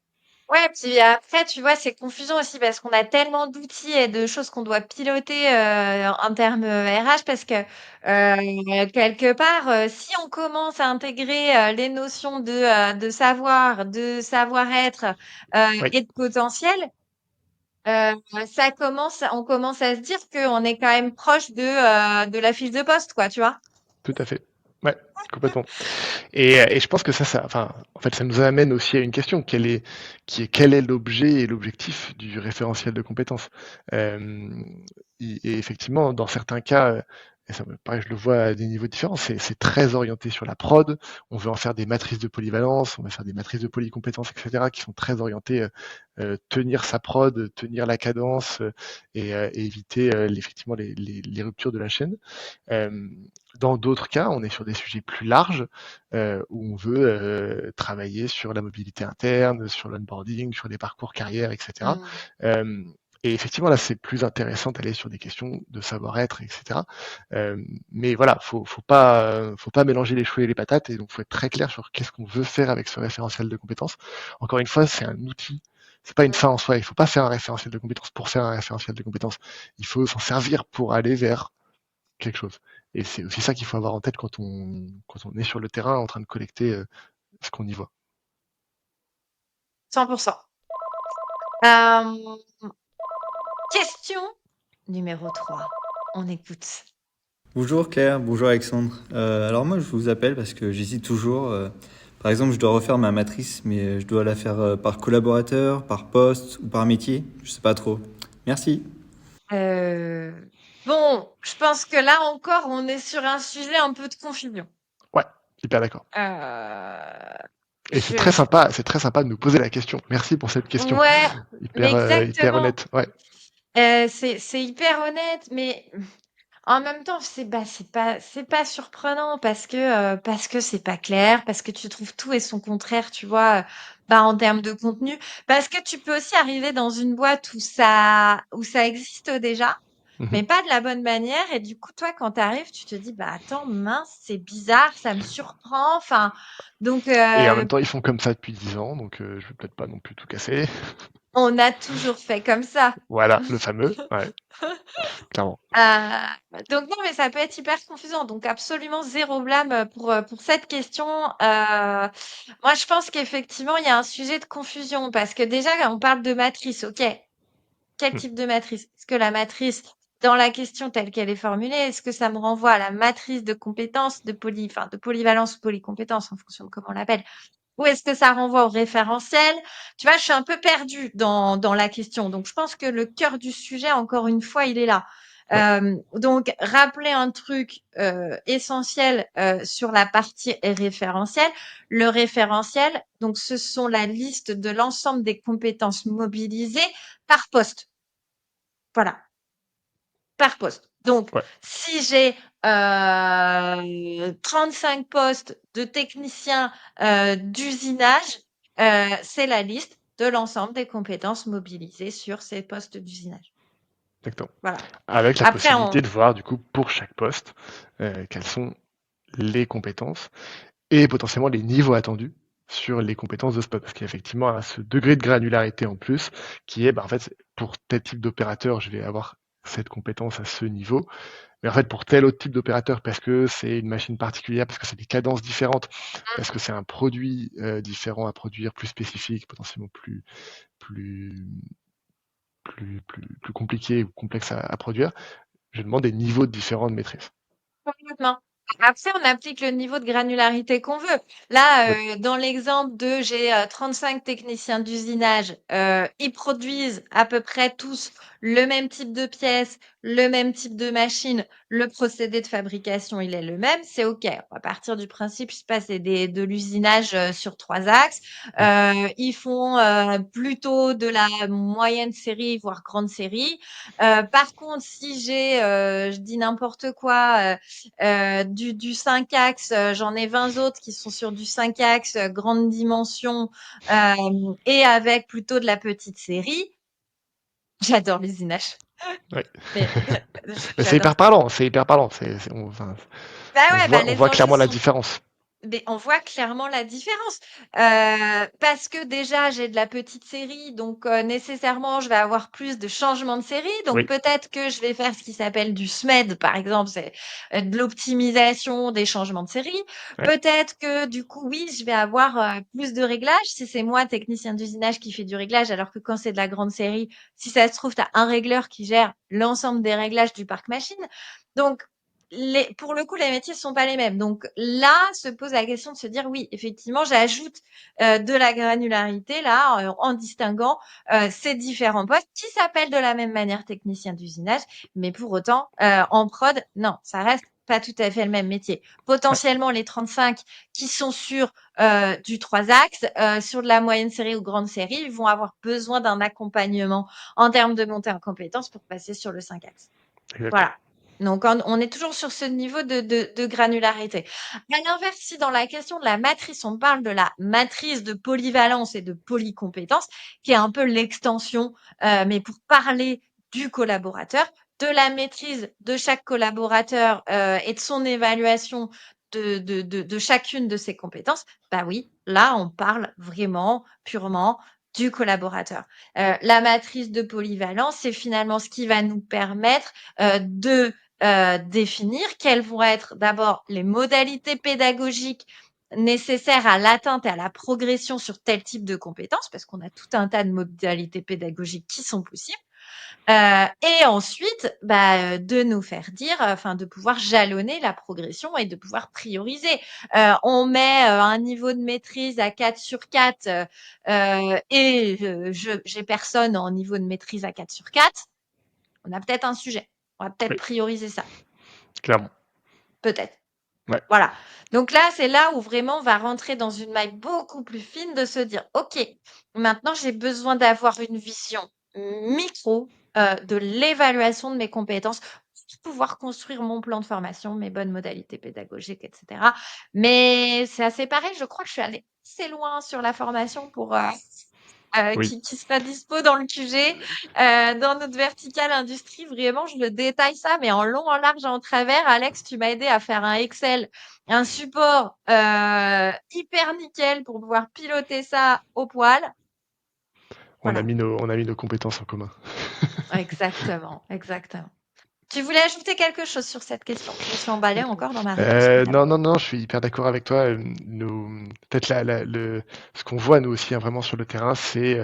Ouais, puis après, tu vois, c'est confusant aussi parce qu'on a tellement d'outils et de choses qu'on doit piloter en termes RH parce que quelque part, si on commence à intégrer les notions de savoir, de savoir-être Oui, et de potentiel, on commence à se dire qu'on est quand même proche de la fiche de poste, quoi, tu vois? tout à fait. Ouais, complètement. Et je pense que enfin, en fait, ça nous amène aussi à une question quel est l'objet et l'objectif du référentiel de compétences. Euh, et effectivement, dans certains cas, et ça, pareil, je le vois à des niveaux différents, c'est très orienté sur la prod. On veut en faire des matrices de polyvalence, on va faire des matrices de polycompétences, etc., qui sont très orientées tenir sa prod, tenir la cadence et éviter effectivement les ruptures de la chaîne. Euh, dans d'autres cas, on est sur des sujets plus larges où on veut travailler sur la mobilité interne, sur l'onboarding, sur des parcours carrière, etc. Mmh. Euh, et effectivement, là, c'est plus intéressant d'aller sur des questions de savoir-être, etc. Mais voilà, faut pas mélanger les choux et les patates, et donc faut être très clair sur qu'est-ce qu'on veut faire avec ce référentiel de compétences. Encore une fois, c'est un outil, c'est pas une fin en soi. Il faut pas faire un référentiel de compétences pour faire un référentiel de compétences. Il faut s'en servir pour aller vers quelque chose. Et c'est aussi ça qu'il faut avoir en tête quand on est sur le terrain en train de collecter ce qu'on y voit. 100%. Hem, question numéro 3. On écoute. Bonjour Claire, bonjour Alexandre. Alors moi je vous appelle parce que j'hésite toujours. Par exemple, je dois refaire ma matrice, mais je dois la faire par collaborateur, par poste ou par métier. Je sais pas trop. Merci. Bon, je pense que là encore, on est sur un sujet un peu de confusion. Ouais, hyper d'accord. Heu, Et je c'est très sympa de nous poser la question. Merci pour cette question. Ouais, mais Hyper exactement. honnête. Ouais, C'est hyper honnête, mais en même temps, c'est pas surprenant parce que c'est pas clair, parce que tu trouves tout et son contraire, tu vois, en termes de contenu. Parce que tu peux aussi arriver dans une boîte où ça existe déjà, mhm. mais pas de la bonne manière. Et du coup, toi, quand tu arrives, tu te dis, bah attends, mince, c'est bizarre, ça me surprend. Enfin, donc Et en même temps, ils font comme ça depuis 10 ans, donc je vais peut-être pas non plus tout casser. on a toujours fait comme ça. Voilà, le fameux. Ouais, clairement. Donc non, mais ça peut être hyper confusant. Donc absolument zéro blâme pour cette question. Moi, je pense qu'effectivement, il y a un sujet de confusion parce que déjà, on parle de matrice. OK, quel Mm. type de matrice? Est-ce que la matrice, dans la question telle qu'elle est formulée, est-ce que ça me renvoie à la matrice de compétences, de polyvalence ou polycompétence en fonction de comment on l'appelle? Ou est-ce que ça renvoie au référentiel? Tu vois, je suis un peu perdue dans la question. Donc, je pense que le cœur du sujet, encore une fois, il est là. Donc, rappeler un truc essentiel sur la partie référentielle. Le référentiel, donc, ce sont la liste de l'ensemble des compétences mobilisées par poste. Voilà, par poste. Donc, Ouais, si j'ai 35 postes de techniciens d'usinage, c'est la liste de l'ensemble des compétences mobilisées sur ces postes d'usinage. exactement. Voilà. Avec la Après, possibilité de voir, du coup, pour chaque poste, quelles sont les compétences et potentiellement les niveaux attendus sur les compétences de ce poste. Parce qu'effectivement, à ce degré de granularité en plus, qui est, en fait, pour tel type d'opérateur, je vais avoir cette compétence à ce niveau. Mais en fait, pour tel autre type d'opérateur, parce que c'est une machine particulière, parce que c'est des cadences différentes, parce que c'est un produit différent à produire, plus spécifique, potentiellement plus, plus compliqué ou complexe à produire, je demande des niveaux différents de maîtrise. complètement. Après, on applique le niveau de granularité qu'on veut. Là, Oui, dans l'exemple de j'ai 35 techniciens d'usinage, ils produisent à peu près tous le même type de pièces, le même type de machine, le procédé de fabrication, il est le même, c'est OK. On va partir du principe, je sais pas, c'est de l'usinage sur 3 axes. Ils font plutôt de la moyenne série, voire grande série. Par contre, si j'ai, je dis n'importe quoi, du 5 axes, j'en ai 20 autres qui sont sur du 5 axes, grande dimension, et avec plutôt de la petite série. J'adore l'usinage. oui. Mais Mais c'est j'adore hyper ça. parlant, c'est hyper parlant. Enfin, Bah ouais, bah on les voit enjeux clairement la sont différence. Mais on voit clairement la différence. Parce que déjà, j'ai de la petite série, donc nécessairement, je vais avoir plus de changements de série. Donc Oui, peut-être que je vais faire ce qui s'appelle du SMED, par exemple, c'est de l'optimisation des changements de série. ouais, Peut-être que du coup, oui, je vais avoir plus de réglages si c'est moi, technicien d'usinage, qui fait du réglage, alors que quand c'est de la grande série, si ça se trouve, tu as un régleur qui gère l'ensemble des réglages du parc machine. Donc, pour le coup, les métiers sont pas les mêmes. Donc là, se pose la question de se dire, oui, effectivement, j'ajoute de la granularité là, en distinguant ces différents postes qui s'appellent de la même manière technicien d'usinage, mais pour autant, en prod, non, ça reste pas tout à fait le même métier. ouais, Potentiellement, les 35 qui sont sur du 3 axes, sur de la moyenne série ou grande série, ils vont avoir besoin d'un accompagnement en termes de montée en compétences pour passer sur le 5 axes. exactement. Voilà. Donc, on est toujours sur ce niveau de granularité. À l'inverse, si dans la question de la matrice, on parle de la matrice de polyvalence et de polycompétence, qui est un peu l'extension, mais pour parler du collaborateur, de la maîtrise de chaque collaborateur et de son évaluation de chacune de ses compétences, bah oui, là, on parle vraiment purement du collaborateur. La matrice de polyvalence, c'est finalement ce qui va nous permettre de définir quelles vont être d'abord les modalités pédagogiques nécessaires à l'atteinte et à la progression sur tel type de compétences, parce qu'on a tout un tas de modalités pédagogiques qui sont possibles. Et ensuite, de nous faire dire, enfin, de pouvoir jalonner la progression et de pouvoir prioriser. On met un niveau de maîtrise à 4 sur 4 et j'ai personne en niveau de maîtrise à 4 sur 4. On a peut-être un sujet. On va peut-être Oui, prioriser ça. clairement. Peut-être. Ouais, Voilà. Donc là, c'est là où vraiment on va rentrer dans une maille beaucoup plus fine de se dire, OK, maintenant j'ai besoin d'avoir une vision micro de l'évaluation de mes compétences pour pouvoir construire mon plan de formation, mes bonnes modalités pédagogiques, etc. Mais c'est assez pareil, je crois que je suis allée assez loin sur la formation pour oui. qui sera dispo dans le QG, dans notre verticale industrie. Vraiment, je le détaille ça, mais en long, en large et en travers. Alex, tu m'as aidé à faire un Excel, un support hyper nickel pour pouvoir piloter ça au poil. Voilà, On a mis nos compétences en commun. exactement, exactement. Tu voulais ajouter quelque chose sur cette question? Je me suis emballée encore dans ma réponse spontanée. Non, non, non, je suis hyper d'accord avec toi. Peut-être ce qu'on voit nous aussi hein, vraiment sur le terrain, c'est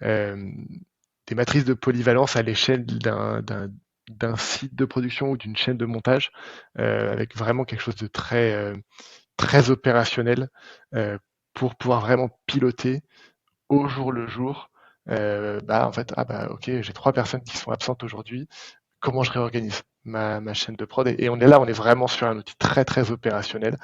des matrices de polyvalence à l'échelle d'un site de production ou d'une chaîne de montage, avec vraiment quelque chose de très opérationnel, pour pouvoir vraiment piloter au jour le jour. En fait, ok, j'ai 3 personnes qui sont absentes aujourd'hui. comment je réorganise ma chaîne de prod. Et on est là, on est vraiment sur un outil très très opérationnel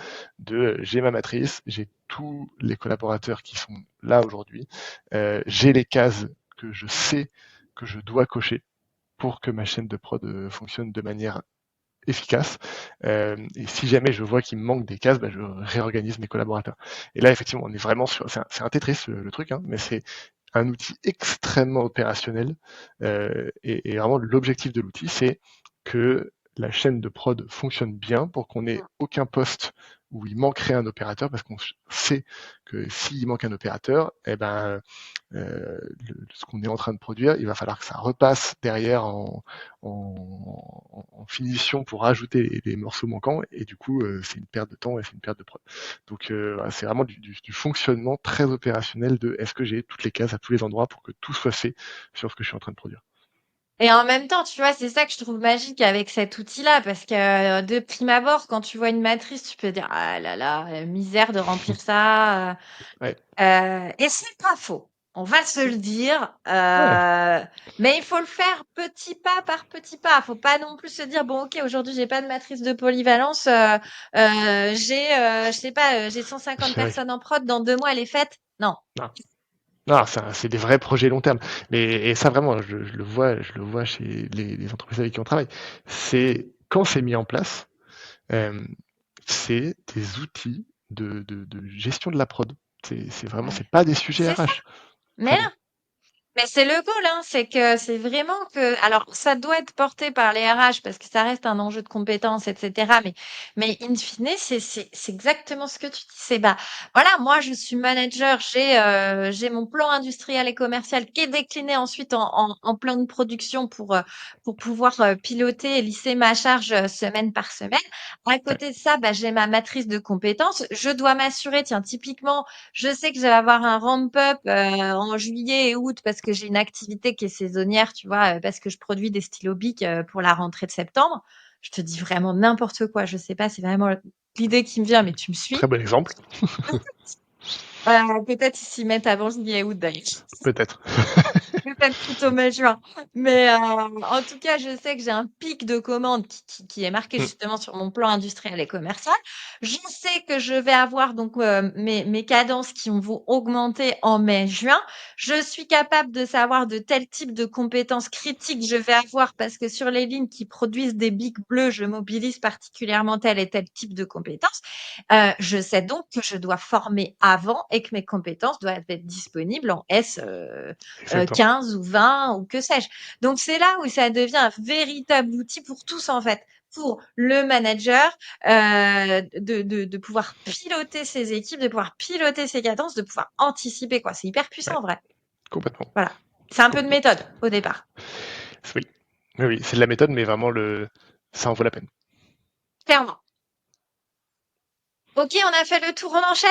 j'ai ma matrice, j'ai tous les collaborateurs qui sont là aujourd'hui, j'ai les cases que je sais que je dois cocher pour que ma chaîne de prod fonctionne de manière efficace. Et si jamais je vois qu'il me manque des cases, je réorganise mes collaborateurs. Et là, effectivement, on est vraiment sur. C'est un Tetris le truc, hein, mais c'est un outil extrêmement opérationnel. Et vraiment, l'objectif de l'outil, c'est que la chaîne de prod fonctionne bien pour qu'on ait aucun poste où il manquerait un opérateur, parce qu'on sait que s'il manque un opérateur, ce qu'on est en train de produire, il va falloir que ça repasse derrière en finition pour rajouter les morceaux manquants, et du coup, c'est une perte de temps et c'est une perte de prod. Donc, voilà, c'est vraiment du fonctionnement très opérationnel de est-ce que j'ai toutes les cases à tous les endroits pour que tout soit fait sur ce que je suis en train de produire. Et en même temps, tu vois, c'est ça que je trouve magique avec cet outil-là, parce que de prime abord, quand tu vois une matrice, tu peux dire ah là là, misère de remplir ça. Ouais. Et c'est pas faux. On va se le dire, Ouais. mais il faut le faire petit pas par petit pas. Faut pas non plus se dire bon ok aujourd'hui j'ai pas de matrice de polyvalence, je sais pas, j'ai 150 Chérie. personnes en prod, dans 2 mois elle est faite. Non. Non. Non, c'est des vrais projets long terme. Et ça, vraiment, je le vois chez les entreprises avec qui on travaille. C'est quand c'est mis en place, c'est des outils de gestion de la prod. C'est vraiment, c'est pas des sujets C'est ça. RH. Mais Vraiment. non. Mais c'est le goal, hein, c'est que c'est vraiment que alors ça doit être porté par les RH parce que ça reste un enjeu de compétences, etc. Mais in fine, c'est exactement ce que tu dis. C'est bah voilà, moi je suis manager, j'ai mon plan industriel et commercial qui est décliné ensuite en plan de production pour pouvoir piloter et lisser ma charge semaine par semaine. À Ouais. côté de ça, bah j'ai ma matrice de compétences. Je dois m'assurer, tiens typiquement je sais que je vais avoir un ramp-up en juillet et août parce que j'ai une activité qui est saisonnière, tu vois, parce que je produis des stylos Bic pour la rentrée de septembre. Je te dis vraiment n'importe quoi. Je sais pas, c'est vraiment l'idée qui me vient, mais tu me suis. Très bon exemple. Peut-être ils s'y mettent avant juillet et août d'ailleurs. Peut-être. Peut-être plutôt mai-juin. Mais en tout cas, je sais que j'ai un pic de commandes qui est marqué Mm. justement sur mon plan industriel et commercial. Je sais que je vais avoir donc mes cadences qui vont augmenter en mai-juin. Je suis capable de savoir de tel type de compétences critiques je vais avoir parce que sur les lignes qui produisent des bics bleus, je mobilise particulièrement tel et tel type de compétences. Je sais donc que je dois former avant et que mes compétences doivent être disponibles en S Exactement. 15 ou 20 ou que sais-je. Donc c'est là où ça devient un véritable outil pour tous en fait, pour le manager de pouvoir piloter ses équipes, de pouvoir piloter ses cadences, de pouvoir anticiper quoi. C'est hyper puissant Ouais. en vrai. Complètement. Voilà. C'est un peu de Complètement. méthode au départ. Oui. Oui, c'est de la méthode, mais vraiment ça en vaut la peine. Clairement. Ok, on a fait le tour, on enchaîne.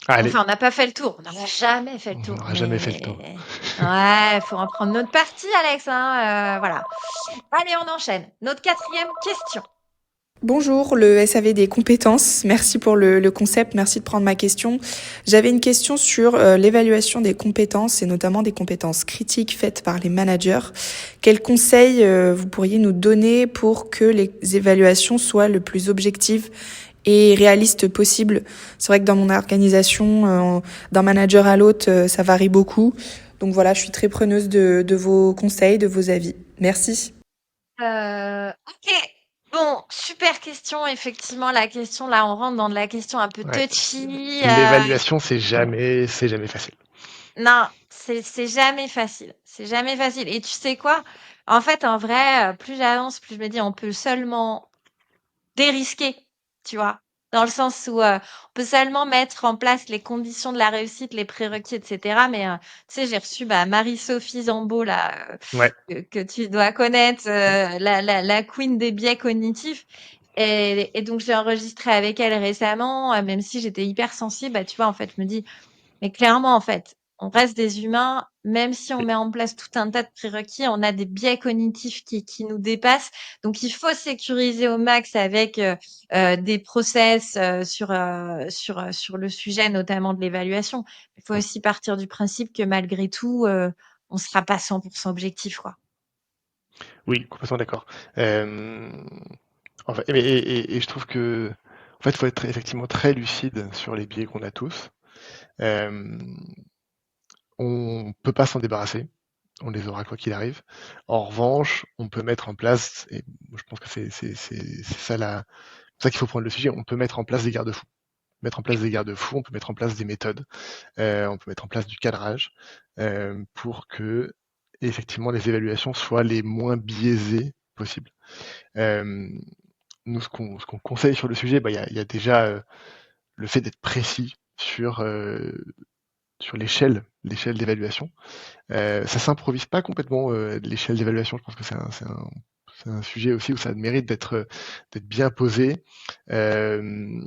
Allez, Enfin, on n'a pas fait le tour. On n'aura jamais fait le on tour. n'aura jamais fait le tour. Mais ouais, faut en prendre notre parti, Alex. Hein, voilà. Allez, on enchaîne. Notre 4e question. Bonjour, le SAV des compétences. Merci pour le concept, merci de prendre ma question. J'avais une question sur l'évaluation des compétences et notamment des compétences critiques faites par les managers. Quels conseils vous pourriez nous donner pour que les évaluations soient le plus objectives et réalistes possible? C'est vrai que dans mon organisation, d'un manager à l'autre, ça varie beaucoup. Donc voilà, je suis très preneuse de vos conseils, de vos avis. Merci. Ok. Bon, super question. Effectivement, la question, là, on rentre dans de la question un peu Ouais. touchy. L'évaluation, c'est jamais facile. Non, c'est jamais facile. C'est jamais facile. Et tu sais quoi? En fait, en vrai, plus j'avance, plus je me dis, on peut seulement dérisquer, tu vois? Dans le sens où, on peut seulement mettre en place les conditions de la réussite, les prérequis, et cetera. Mais, tu sais, j'ai reçu, Marie-Sophie Zambo là, Ouais. que tu dois connaître, la queen des biais cognitifs. Et donc j'ai enregistré avec elle récemment, même si j'étais hyper sensible, tu vois, en fait, je me dis mais clairement, en fait, on reste des humains, même si on Oui. met en place tout un tas de prérequis, on a des biais cognitifs qui nous dépassent. Donc, il faut sécuriser au max avec des process sur le sujet, notamment de l'évaluation. Il faut aussi partir du principe que malgré tout, on sera pas 100% objectif, quoi. Oui, complètement d'accord. En fait, et je trouve que, en fait, il faut être effectivement très lucide sur les biais qu'on a tous. Euh, on peut pas s'en débarrasser. On les aura quoi qu'il arrive. En revanche, on peut mettre en place, et je pense que c'est ça c'est ça qu'il faut prendre le sujet. On peut mettre en place des garde-fous. Mettre en place des garde-fous, on peut mettre en place des méthodes, on peut mettre en place du cadrage pour que effectivement les évaluations soient les moins biaisées possibles. Euh, Nous, ce qu'on conseille sur le sujet, bah, il y a déjà le fait d'être précis sur l'échelle d'évaluation. Ça s'improvise pas complètement l'échelle d'évaluation. Je pense que c'est un sujet aussi où ça mérite d'être bien posé. Euh,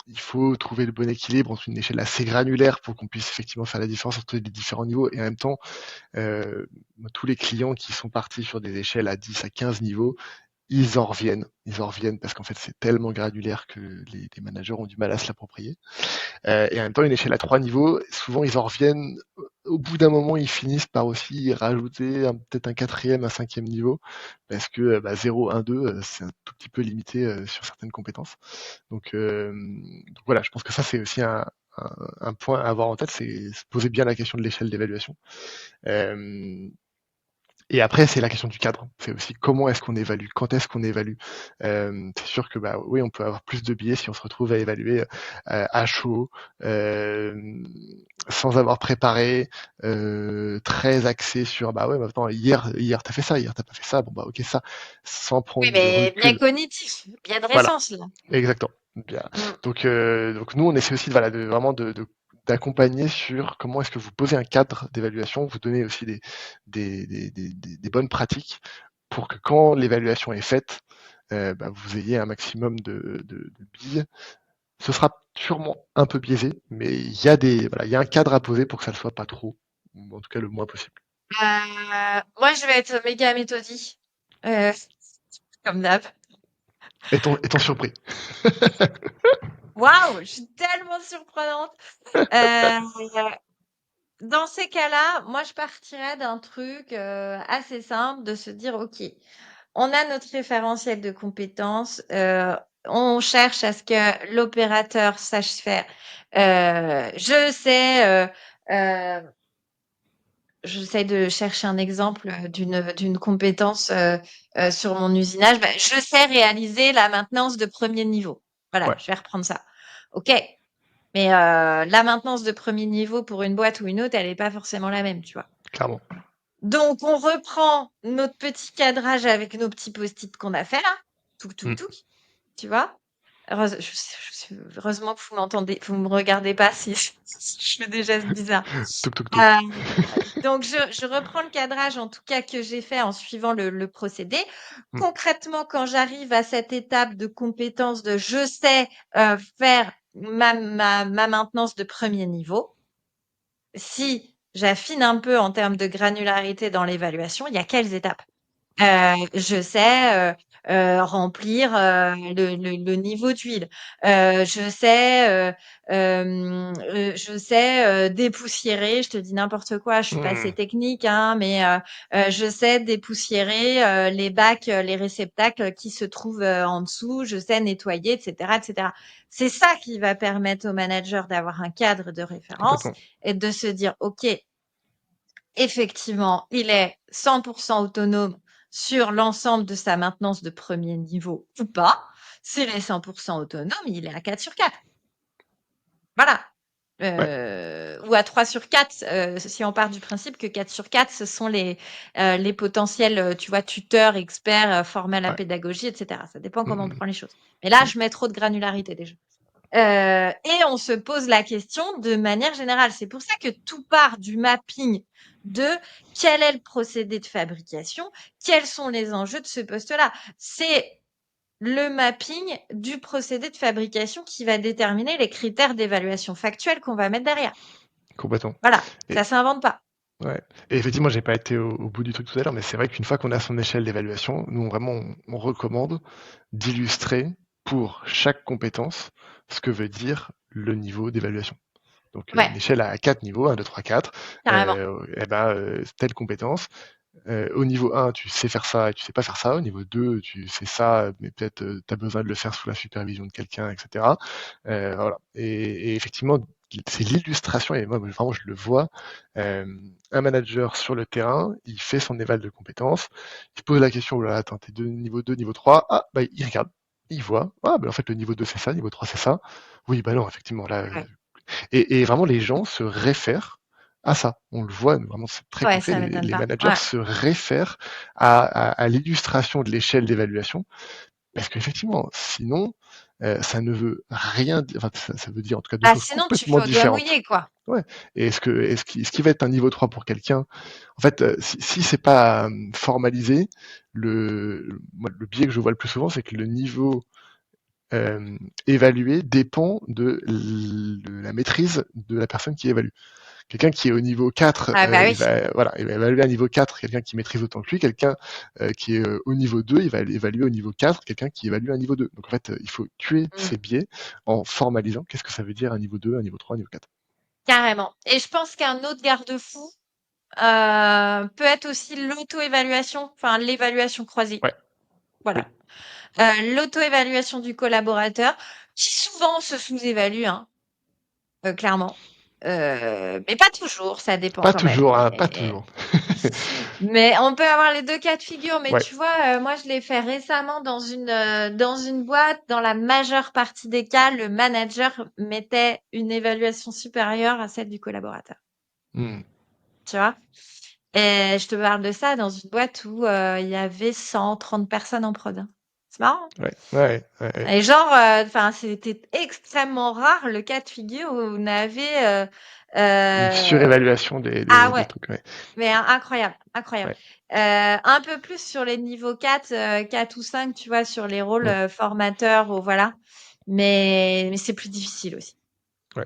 il faut trouver le bon équilibre entre une échelle assez granulaire pour qu'on puisse effectivement faire la différence entre les différents niveaux et en même temps, euh, tous les clients qui sont partis sur des échelles à 10 à 15 niveaux, ils en reviennent. Ils en reviennent parce qu'en fait, c'est tellement granulaire que les managers ont du mal à se l'approprier. Et en même temps, une échelle à 3 niveaux, souvent ils en reviennent. Au bout d'un moment, ils finissent par aussi rajouter peut-être un quatrième, un cinquième niveau, parce que 0, 1, 2, c'est un tout petit peu limité sur certaines compétences. Donc voilà, je pense que ça c'est aussi un point à avoir en tête, c'est se poser bien la question de l'échelle d'évaluation. Euh, et après, c'est la question du cadre. C'est aussi comment est-ce qu'on évalue, quand est-ce qu'on évalue. C'est sûr que bah oui, on peut avoir plus de biais si on se retrouve à évaluer à chaud, euh, sans avoir préparé, très axé sur bah ouais, maintenant hier t'as fait ça, hier t'as pas fait ça, bon bah ok ça, sans Oui, prendre de mais biais recul. cognitif, biais de Voilà, récence, là. exactement. Bien. Mm. Donc nous, on essaie aussi voilà, vraiment d'accompagner sur comment est-ce que vous posez un cadre d'évaluation, vous donnez aussi des bonnes pratiques pour que quand l'évaluation est faite, bah, vous ayez un maximum de billes. Ce sera sûrement un peu biaisé, mais il y a un cadre à poser pour que ça ne soit pas trop, ou en tout cas le moins possible. Moi, je vais être méga méthodique, euh, comme d'hab. Étant surpris. Waouh, je suis tellement surprenante. Euh, Dans ces cas-là, moi, je partirais d'un truc assez simple, de se dire, OK, on a notre référentiel de compétences, on cherche à ce que l'opérateur sache faire. Je sais, j'essaie de chercher un exemple d'une compétence sur mon usinage. Ben, je sais réaliser la maintenance de premier niveau. Voilà, Ouais, je vais reprendre ça. OK. Mais la maintenance de premier niveau pour une boîte ou une autre, elle n'est pas forcément la même, tu vois. clairement. Donc, on reprend notre petit cadrage avec nos petits post-it qu'on a fait là. Touc, touc, Mm. touc. Tu vois? Heureusement que vous m'entendez, vous me regardez pas si je fais des gestes bizarres. Toc, toc, toc. Euh, donc, je reprends le cadrage, en tout cas, que j'ai fait en suivant le procédé. Mm. Concrètement, quand j'arrive à cette étape de compétence de je sais faire ma maintenance de premier niveau, si j'affine un peu en termes de granularité dans l'évaluation, il y a quelles étapes? Je sais remplir le niveau d'huile. Je sais dépoussiérer. Je te dis n'importe quoi. Je suis pas assez Mm. technique, hein, mais je sais dépoussiérer les bacs, les réceptacles qui se trouvent en dessous. Je sais nettoyer, etc., etc. C'est ça qui va permettre au manager d'avoir un cadre de référence Complètement. et de se dire, OK, effectivement, il est 100% autonome sur l'ensemble de sa maintenance de premier niveau ou pas. S'il est 100% autonome, il est à 4 sur 4. Voilà. Ouais. Ou à 3 sur 4, si on part du principe que 4 sur 4, ce sont les potentiels, tu vois, tuteurs, experts, formés à la Ouais. pédagogie, etc. Ça dépend comment on Mm. prend les choses. Mais là, Mm. je mets trop de granularité déjà. Et on se pose la question de manière générale. C'est pour ça que tout part du mapping de quel est le procédé de fabrication, quels sont les enjeux de ce poste-là. C'est le mapping du procédé de fabrication qui va déterminer les critères d'évaluation factuelle qu'on va mettre derrière. Complètement. Voilà, Et, ça s'invente pas. ouais. Et effectivement, j'ai pas été au bout du truc tout à l'heure, mais c'est vrai qu'une fois qu'on a son échelle d'évaluation, nous on recommande d'illustrer pour chaque compétence ce que veut dire le niveau d'évaluation. Donc Ouais, une échelle à 4 niveaux, 1, 2, 3, 4, carrément. telle compétence, Au niveau 1, tu sais faire ça et tu sais pas faire ça. Au niveau 2, tu sais ça, mais peut-être tu as besoin de le faire sous la supervision de quelqu'un, etc. Voilà. Et effectivement, c'est l'illustration, et moi vraiment je le vois. Un manager sur le terrain, il fait son éval de compétences, il se pose la question, oh là, attends, t'es niveau 2, niveau 3, ah, bah il regarde, il voit, ah, bah en fait le niveau 2 c'est ça, niveau 3 c'est ça. Oui, bah non, effectivement, là, Ouais. et vraiment, les gens se réfèrent à ça. On le voit, vraiment, c'est très Ouais, concret. ça Les, m'étonne les pas. managers Ouais. se réfèrent à l'illustration de l'échelle d'évaluation, parce qu'effectivement, sinon, ça ne veut rien dire. Enfin, ça veut dire en tout cas deux Bah, choses sinon, tu complètement fais au doigt différentes. mouillé, quoi. Ouais. Et ce qui va être un niveau 3 pour quelqu'un, en fait, si c'est pas formalisé, moi, le biais que je vois le plus souvent, c'est que le niveau évalué dépend de la maîtrise de la personne qui évalue. Quelqu'un qui est au niveau 4, Ah bah oui. il va évaluer à niveau 4 quelqu'un qui maîtrise autant que lui. Quelqu'un qui est au niveau 2, il va évaluer au niveau 4 quelqu'un qui évalue à niveau 2. Donc en fait, il faut tuer Mmh. ces biais en formalisant qu'est-ce que ça veut dire un niveau 2, un niveau 3, un niveau 4. Carrément. Et je pense qu'un autre garde-fou peut être aussi l'auto-évaluation, enfin l'évaluation croisée. Ouais, Voilà. oui. L'auto-évaluation du collaborateur, qui souvent se sous-évalue, hein, clairement. Mais pas toujours, ça dépend Pas quand même. toujours, hein, pas toujours. Mais on peut avoir les deux cas de figure. Mais Ouais. tu vois, moi, je l'ai fait récemment dans une boîte. Dans la majeure partie des cas, le manager mettait une évaluation supérieure à celle du collaborateur. Hmm. Tu vois? Et je te parle de ça dans une boîte où il y avait 130 personnes en prod, hein. C'est marrant, hein. Ouais. Et genre, enfin, c'était extrêmement rare le cas de figure où on avait Une euh, surévaluation ah des ouais, trucs. Ouais. mais incroyable, incroyable. Ouais. Un peu plus sur les niveaux 4, 4 ou 5, tu vois, sur les rôles Hmm. formateurs ou voilà. Mais c'est plus difficile aussi. Ouais.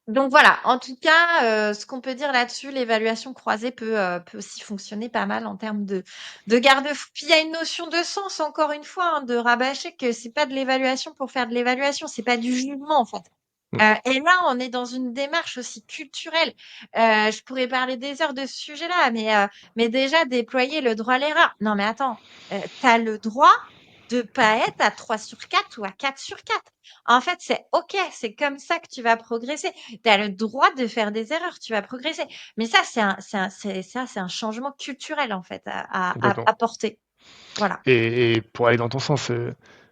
Donc voilà, en tout cas, ce qu'on peut dire là-dessus, l'évaluation croisée peut aussi fonctionner pas mal en termes de garde-fou. Puis il y a une notion de sens, encore une fois, hein, de rabâcher que c'est pas de l'évaluation pour faire de l'évaluation, c'est pas du jugement en fait. Hmm. Et là, on est dans une démarche aussi culturelle. Je pourrais parler des heures de ce sujet-là, mais déjà déployer le droit à l'erreur. Non, mais attends, tu as le droit de pas être à 3 sur 4 ou à 4 sur 4. En fait, c'est OK, c'est comme ça que tu vas progresser. Tu as le droit de faire des erreurs, tu vas progresser. Mais ça, c'est un changement culturel, en fait, à Complètement. apporter. Voilà. Et pour aller dans ton sens,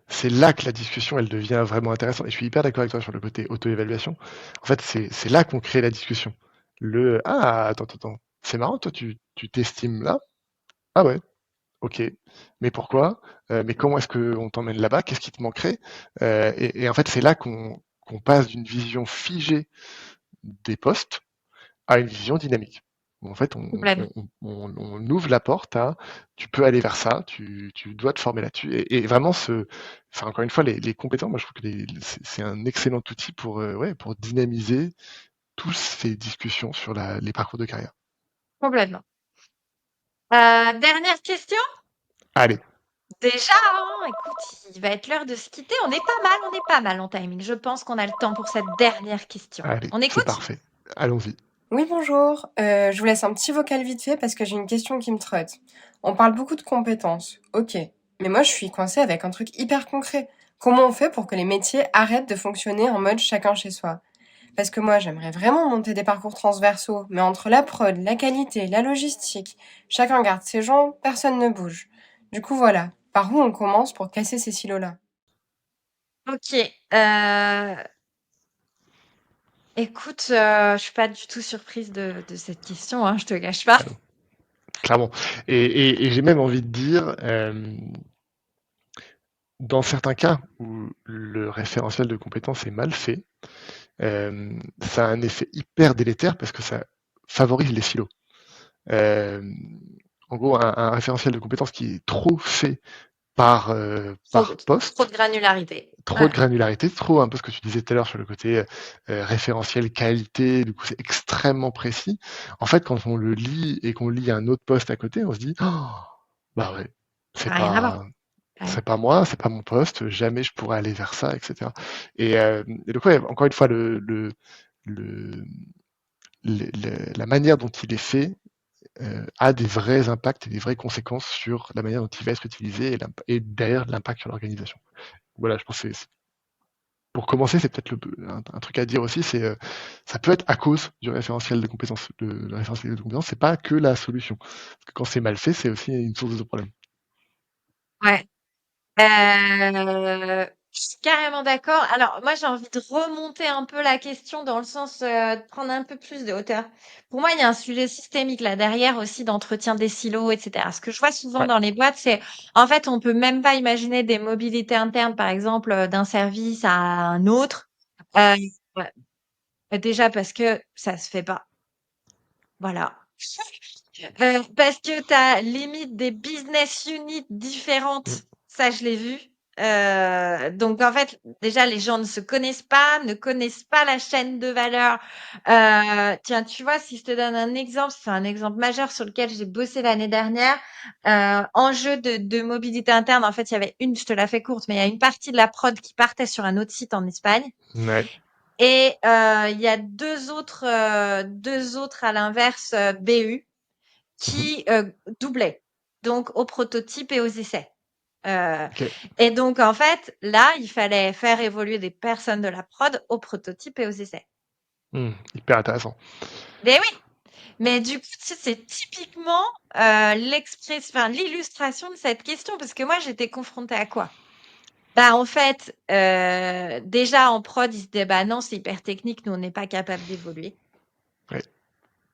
c'est là que la discussion, elle devient vraiment intéressante. Et je suis hyper d'accord avec toi sur le côté auto-évaluation. En fait, c'est là qu'on crée la discussion. Ah, attends, c'est marrant, toi, tu t'estimes là? Ah ouais, ok. Mais pourquoi? Mais comment est-ce qu'on t'emmène là-bas? Qu'est-ce qui te manquerait? Et en fait, c'est là qu'on passe d'une vision figée des postes à une vision dynamique. En fait, Complètement. on ouvre la porte à tu peux aller vers ça, tu dois te former là-dessus. Et vraiment, enfin, encore une fois, les compétences, moi je trouve que c'est un excellent outil pour dynamiser tous ces discussions sur les parcours de carrière. Complètement. Dernière question? Allez, Déjà, hein, écoute, il va être l'heure de se quitter. On est pas mal en timing. Je pense qu'on a le temps pour cette dernière question. allez, On c'est écoute? parfait. Allons-y. Oui, bonjour. Je vous laisse un petit vocal vite fait parce que j'ai une question qui me trotte. On parle beaucoup de compétences, ok. Mais moi, je suis coincée avec un truc hyper concret. Comment on fait pour que les métiers arrêtent de fonctionner en mode chacun chez soi? Parce que moi, j'aimerais vraiment monter des parcours transversaux, mais entre la prod, la qualité, la logistique, chacun garde ses gens, personne ne bouge. Du coup, voilà. Par où on commence pour casser ces silos-là? Ok. Écoute, je suis pas du tout surprise de cette question, hein, je te cache pas. Allons, clairement. Et j'ai même envie de dire, dans certains cas où le référentiel de compétences est mal fait, ça a un effet hyper délétère parce que ça favorise les silos. En gros, un référentiel de compétences qui est trop fait par Trop poste, de granularité. trop Ouais. de granularité, trop un peu ce que tu disais tout à l'heure sur le côté référentiel qualité, du coup c'est extrêmement précis. En fait, quand on le lit et qu'on lit un autre poste à côté, on se dit bah ouais, c'est Rien à voir. pas Ouais. c'est pas moi, c'est pas mon poste, jamais je pourrais aller vers ça, etc. Et donc ouais, encore une fois, la manière dont il est fait a des vrais impacts et des vraies conséquences sur la manière dont il va être utilisé et derrière l'impact sur l'organisation. Voilà, je pense que pour commencer, c'est peut-être un truc à dire aussi, ça peut être à cause du référentiel de compétences. Le référentiel de compétences, c'est pas que la solution. Parce que quand c'est mal fait, c'est aussi une source de problème. Ouais. Je suis carrément d'accord. Alors, moi, j'ai envie de remonter un peu la question dans le sens de prendre un peu plus de hauteur. Pour moi, il y a un sujet systémique là derrière aussi d'entretien des silos, etc. Ce que je vois souvent Ouais. dans les boîtes, c'est en fait, on peut même pas imaginer des mobilités internes, par exemple, d'un service à un autre. Euh, ouais. Déjà parce que ça se fait pas. Voilà. Parce que tu as limite des business units Mm. différentes. Ça, je l'ai vu. Donc, en fait, déjà, les gens ne se connaissent pas, ne connaissent pas la chaîne de valeur. Tiens, tu vois, si je te donne un exemple, c'est un exemple majeur sur lequel j'ai bossé l'année dernière. Enjeu de mobilité interne, en fait, il y avait je te la fais courte, mais il y a une partie de la prod qui partait sur un autre site en Espagne. Ouais. Et il y a deux autres à l'inverse, BU, qui doublaient, donc au prototype et aux essais. Ok. Et donc, en fait, là, il fallait faire évoluer des personnes de la prod au prototype et aux essais. Hyper intéressant. Mais oui, mais du coup, c'est typiquement l'illustration de cette question, parce que moi, j'étais confrontée à quoi? Bah, en fait, déjà en prod, ils se disaient, bah non, c'est hyper technique, nous, on n'est pas capable d'évoluer. Ouais.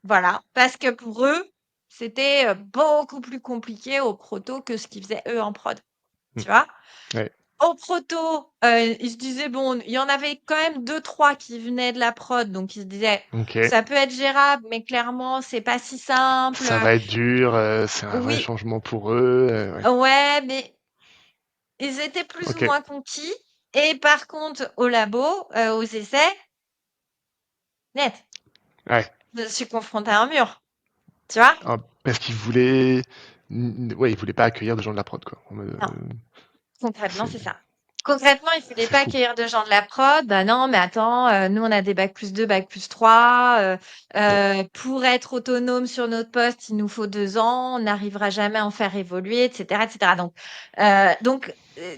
Voilà, parce que pour eux, c'était beaucoup plus compliqué au proto que ce qu'ils faisaient eux en prod. Mm. Tu vois? Ouais. Au proto, ils se disaient, bon, il y en avait quand même 2-3 qui venaient de la prod, donc ils se disaient, Ok. ça peut être gérable, mais clairement, c'est pas si simple. Ça va être dur, c'est un vrai Oui, changement pour eux. Ouais. ouais, mais ils étaient plus ou Ok. moins conquis. Et par contre, au labo, aux essais, net, Ouais. je me suis confrontée à un mur. Tu vois? Parce qu'ils voulaient, ouais, ils voulaient pas accueillir de gens de la prod, quoi. Non. Concrètement, C'est c'est ça. Concrètement, il fallait c'est pas fou. accueillir de gens de la prod. Bah non, mais attends, nous on a des bac+2, bac+3. Pour être autonome sur notre poste, il nous faut 2 ans. On n'arrivera jamais à en faire évoluer, etc., etc. Donc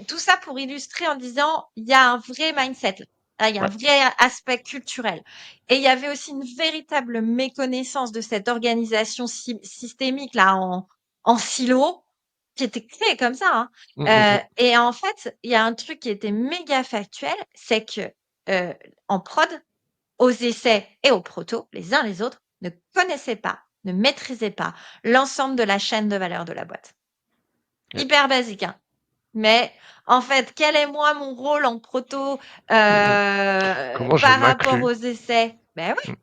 tout ça pour illustrer en disant, il y a un vrai mindset. Là. Il y a un Ouais. vrai aspect culturel. Et il y avait aussi une véritable méconnaissance de cette organisation systémique là en silo qui était créée comme ça. Hein. Et en fait, il y a un truc qui était méga factuel, c'est que en prod, aux essais et aux protos, les uns les autres ne connaissaient pas, ne maîtrisaient pas l'ensemble de la chaîne de valeur de la boîte. Ouais. Hyper basique, hein. Mais en fait, quel est moi mon rôle en proto Comment je par rapport m'inclus? aux essais? Ben oui.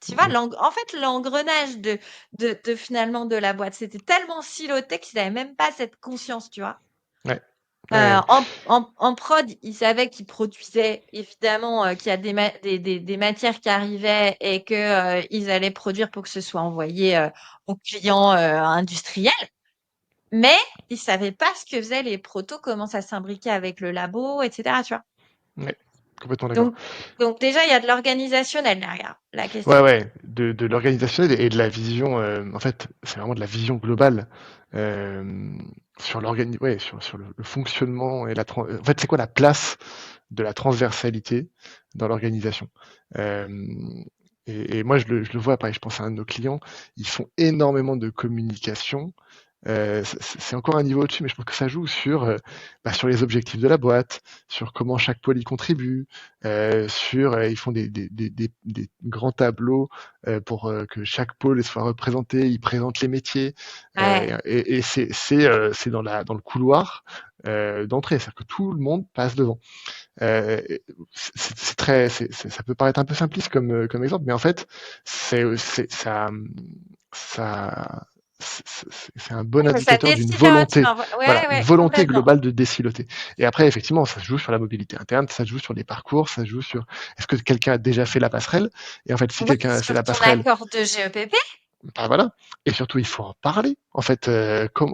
Tu vois, en fait, l'engrenage de finalement de la boîte, c'était tellement siloté qu'ils n'avaient même pas cette conscience, tu vois. Ouais. Ouais. En prod, ils savaient qu'ils produisaient, évidemment, qu'il y a des matières qui arrivaient et que ils allaient produire pour que ce soit envoyé aux clients industriels. Mais ils savaient pas ce que faisaient les protos, comment ça s'imbriquait avec le labo, etc. Tu vois. Ouais. Complètement d'accord. Donc déjà, il y a de l'organisationnel derrière la Ouais, question. ouais, de l'organisationnel et de la vision. En fait, c'est vraiment de la vision globale sur sur le fonctionnement et en fait, c'est quoi la place de la transversalité dans l'organisation. Et moi, je le vois, pareil, je pense à un de nos clients, ils font énormément de communication. C'est encore un niveau au-dessus, mais je pense que ça joue sur les objectifs de la boîte, sur comment chaque pôle y contribue, ils font des grands tableaux pour que chaque pôle soit représenté, ils présentent les métiers, Ouais. et c'est dans le couloir d'entrée, c'est-à-dire que tout le monde passe devant. Ça peut paraître un peu simpliste comme exemple, mais en fait, ça, c'est un bon Ça indicateur d'une désilote. volonté, voilà, une Ouais, volonté complètement. globale de désiloter. Et après, effectivement, ça se joue sur la mobilité interne, ça se joue sur les parcours, ça se joue sur est-ce que quelqu'un a déjà fait la passerelle? Et en fait, si Oui, quelqu'un a fait sur la ton passerelle, accord de GEPP. Bah voilà. Et surtout, il faut en parler. En fait,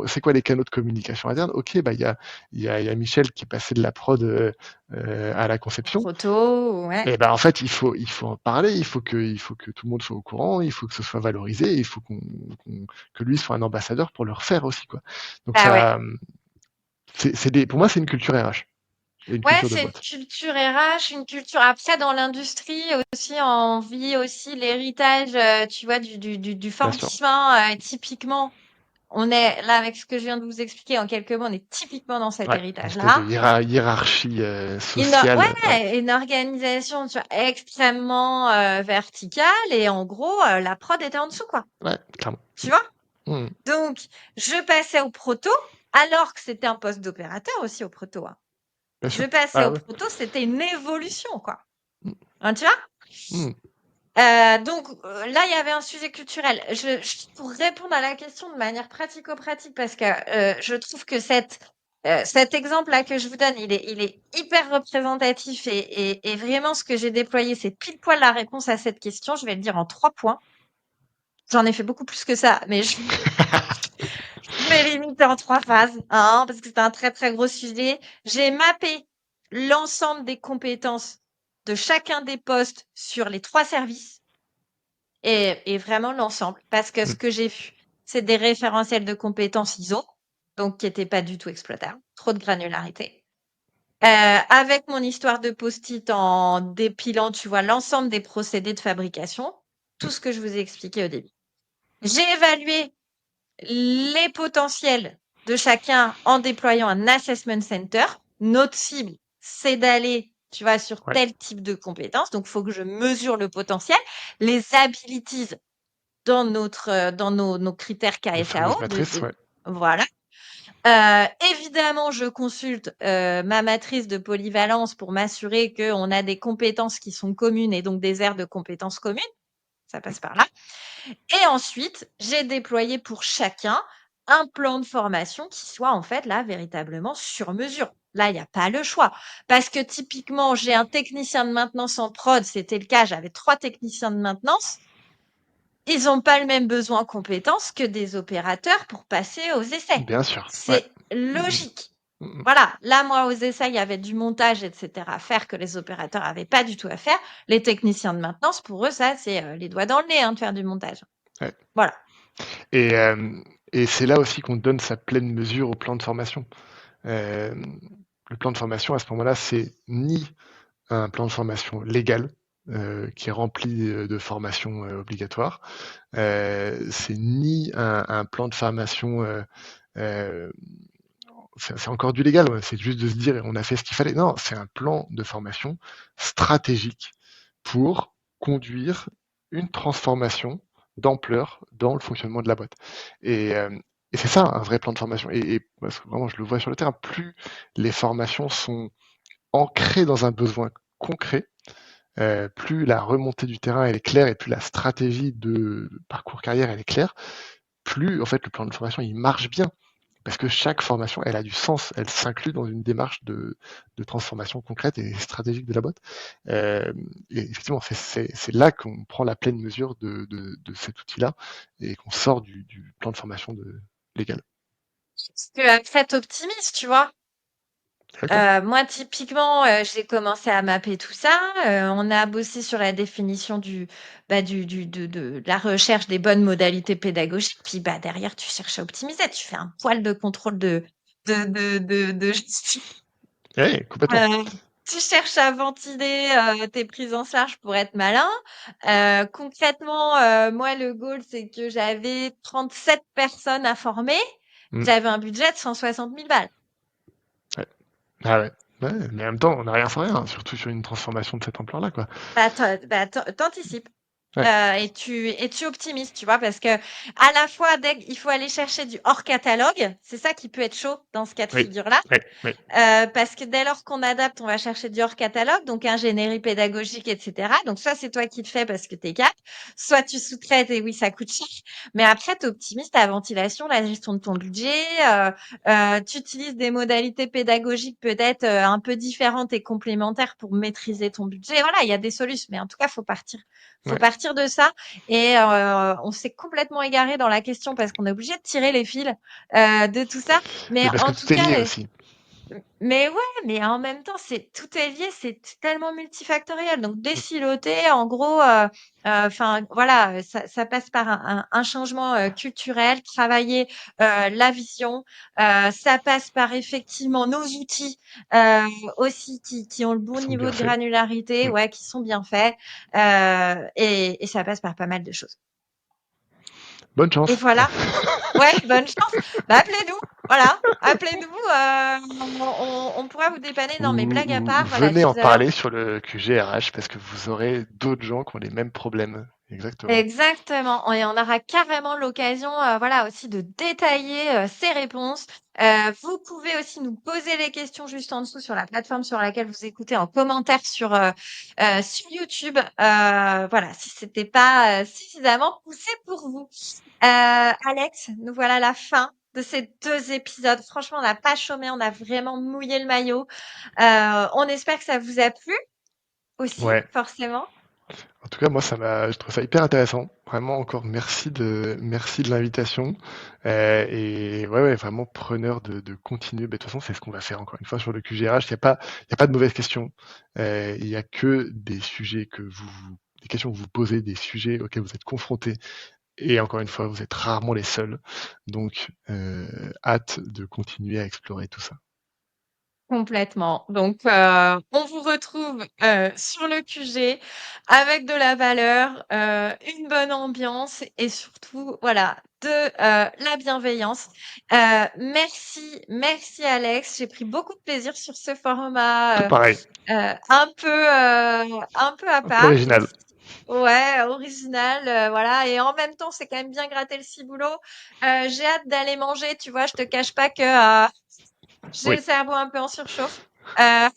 c'est quoi les canaux de communication interne? Ok, bah il y a Michel qui passait de la prod à la conception. Proto, ouais. Et ben en fait, il faut en parler. Il faut que tout le monde soit au courant. Il faut que ce soit valorisé. Il faut que lui soit un ambassadeur pour le refaire aussi, quoi. Donc Bah ouais. ça, pour moi, c'est une culture RH et une Ouais, culture de c'est une boîte. culture RH, une culture après dans l'industrie aussi, on vit aussi l'héritage, tu vois, du Bien sûr. fortissement, typiquement. On est là avec ce que je viens de vous expliquer en quelques mots, on est typiquement dans cet Ouais, une espèce de héritage-là. hiérarchie sociale. Ouais. Une organisation, tu vois, extrêmement verticale et en gros, la prod était en dessous, quoi. Ouais, clairement. Tu vois? Mmh. Donc, je passais au proto, alors que c'était un poste d'opérateur aussi au proto, hein. Bien Je sûr. passais Ah au ouais. proto, c'était une évolution, quoi. Mmh. Hein, tu vois? Mmh. Donc, là, il y avait un sujet culturel. Pour répondre à la question de manière pratico-pratique, parce que je trouve que cet exemple-là que je vous donne, il est hyper représentatif et vraiment ce que j'ai déployé, c'est pile poil la réponse à cette question. Je vais le dire en 3 points. J'en ai fait beaucoup plus que ça, mais je vais limiter en 3 phases, hein, parce que c'est un très, très gros sujet. J'ai mappé l'ensemble des compétences de chacun des postes sur les 3 services. Et vraiment l'ensemble, parce que ce Mmh. que j'ai vu, c'est des référentiels de compétences ISO, donc qui étaient pas du tout exploitables, trop de granularité. Avec mon histoire de post-it en dépilant, tu vois, l'ensemble des procédés de fabrication, tout ce que je vous ai expliqué au début. J'ai évalué les potentiels de chacun en déployant un assessment center. Notre cible, c'est d'aller, tu vois, sur Ouais. tel type de compétences. Donc, il faut que je mesure le potentiel, les abilities dans dans nos critères Les fameuses KSAO matrices, ouais. voilà. Évidemment, je consulte, ma matrice de polyvalence pour m'assurer qu'on a des compétences qui sont communes et donc des aires de compétences communes. Ça passe par là. Et ensuite, j'ai déployé pour chacun un plan de formation qui soit en fait là véritablement sur mesure. Là, il y a pas le choix. Parce que typiquement, j'ai un technicien de maintenance en prod, c'était le cas, j'avais 3 techniciens de maintenance. Ils ont pas le même besoin en compétences que des opérateurs pour passer aux essais. Bien sûr. Ouais. C'est Mmh mh. logique. Mmh mh. Voilà. Là, moi, aux essais, il y avait du montage, et cetera, à faire que les opérateurs avaient pas du tout à faire. Les techniciens de maintenance, pour eux, ça, c'est, les doigts dans le nez, hein, de faire du montage. Ouais. Voilà. Et c'est là aussi qu'on donne sa pleine mesure au plan de formation. Le plan de formation, à ce moment-là, c'est ni un plan de formation légal, qui est rempli, de formations, obligatoires. C'est ni un plan de formation, c'est encore du légal, ouais, c'est juste de se dire: «On a fait ce qu'il fallait». Non, c'est un plan de formation stratégique pour conduire une transformation d'ampleur dans le fonctionnement de la boîte. Et hem et c'est ça un vrai plan de formation, parce que vraiment je le vois sur le terrain, plus les formations sont ancrées dans un besoin concret, plus la remontée du terrain elle est claire et plus la stratégie de parcours carrière elle est claire, plus en fait le plan de formation il marche bien. Parce que chaque formation, elle a du sens, elle s'inclut dans une démarche de transformation concrète et stratégique de la boîte. Et effectivement, c'est là qu'on prend la pleine mesure de cet outil-là et qu'on sort du plan de formation légal. Parce que après, t'optimises, tu vois. D'accord. Moi, typiquement, j'ai commencé à mapper tout ça. On a bossé sur la définition de la recherche des bonnes modalités pédagogiques. Puis, bah, derrière, tu cherches à optimiser. Tu fais un poil de contrôle de gestion. Oui, complètement. Tu cherches à ventiler, tes prises en charge pour être malin. Concrètement, moi, le goal, c'est que j'avais 37 personnes à former. Mmh. J'avais un budget de 160 000 balles. Ouais. Ah ouais. Ouais, mais en même temps, on n'a rien sans rien, hein, surtout sur une transformation de cette ampleur-là, quoi. T'anticipes. Ouais. Et tu optimises, tu vois, parce que à la fois, il faut aller chercher du hors catalogue. C'est ça qui peut être chaud dans ce cas de Oui. figure-là. Oui. Oui. Parce que dès lors qu'on adapte, on va chercher du hors catalogue, donc ingénierie pédagogique, etc. Donc soit c'est toi qui le fais parce que t'es cap, soit tu sous-traites et oui, ça coûte cher. Mais après, tu optimises ta ventilation, la gestion de ton budget. Tu utilises des modalités pédagogiques peut-être un peu différentes et complémentaires pour maîtriser ton budget. Voilà, il y a des solutions, mais en tout cas, faut partir sortir de ça. Et on s'est complètement égaré dans la question parce qu'on est obligé de tirer les fils de tout ça. Mais Mais parce que en tout tout est lié cas, aussi. mais ouais, mais en même temps, tout est lié, c'est tellement multifactoriel. Donc défiloter, en gros, enfin voilà, ça passe par un changement culturel, travailler la vision. Ça passe par effectivement nos outils aussi qui ont le bon Ils sont niveau bien de faits. granularité, Mm. ouais, qui sont bien faits. Et ça passe par pas mal de choses. Bonne Et chance. voilà. Ouais, bonne chance. Bah, appelez-nous. Voilà, appelez-nous. On pourra vous dépanner. Non, mais blague à Ou part, voilà, venez si en vous avez parler sur le QGRH parce que vous aurez d'autres gens qui ont les mêmes problèmes. Exactement. exactement. Et on aura carrément l'occasion, voilà, aussi de détailler ces réponses. Vous pouvez aussi nous poser les questions juste en dessous sur la plateforme sur laquelle vous écoutez en commentaire sur YouTube. Voilà, si c'était pas suffisamment poussé pour vous. Alex, nous voilà à la fin de ces 2 épisodes. Franchement, on n'a pas chômé, on a vraiment mouillé le maillot. On espère que ça vous a plu aussi, Ouais. forcément. En tout cas, moi, je trouve ça hyper intéressant. Vraiment, encore merci de l'invitation. Et ouais, vraiment preneur de continuer. Mais de toute façon, c'est ce qu'on va faire encore une fois sur le QGRH. Il y a pas de mauvaises questions. Il y a que des sujets des questions que vous posez, des sujets auxquels vous êtes confrontés. Et encore une fois, vous êtes rarement les seuls. Donc, hâte de continuer à explorer tout ça. Complètement. Donc, on vous retrouve sur le QG avec de la valeur, une bonne ambiance et surtout, voilà, de la bienveillance. Merci Alex. J'ai pris beaucoup de plaisir sur ce format Tout pareil, un peu à un peu part. Donc, original. ouais, original, voilà. Et en même temps, c'est quand même bien gratter le ciboulot. J'ai hâte d'aller manger. Tu vois, je te cache pas que j'ai Oui, le cerveau un peu en surchauffe. Euh,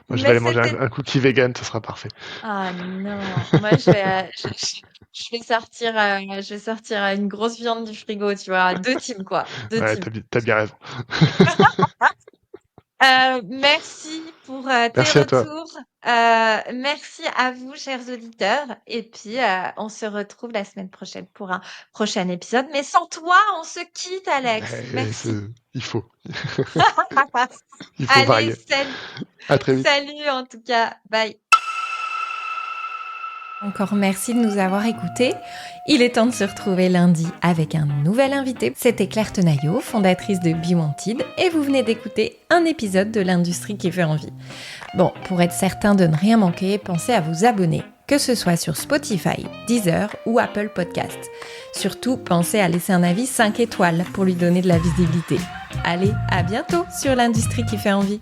moi je vais mais aller manger c'était... un cookie vegan, ce sera parfait. Ah non, moi je vais sortir une grosse viande du frigo, tu vois, 2 teams quoi, 2 Ouais, teams. t'as bien raison. Merci pour tes Merci à toi. retours. Merci à vous, chers auditeurs. Et puis, on se retrouve la semaine prochaine pour un prochain épisode. Mais sans toi, on se quitte, Alex. Ouais, Merci. il faut. Il faut Allez, varier. À très vite. salut en tout cas. Bye. Encore merci de nous avoir écoutés. Il est temps de se retrouver lundi avec un nouvel invité. C'était Claire Tenaillot, fondatrice de Be Wanted, et vous venez d'écouter un épisode de l'industrie qui fait envie. Bon, pour être certain de ne rien manquer, pensez à vous abonner, que ce soit sur Spotify, Deezer ou Apple Podcasts. Surtout, pensez à laisser un avis 5 étoiles pour lui donner de la visibilité. Allez, à bientôt sur l'industrie qui fait envie.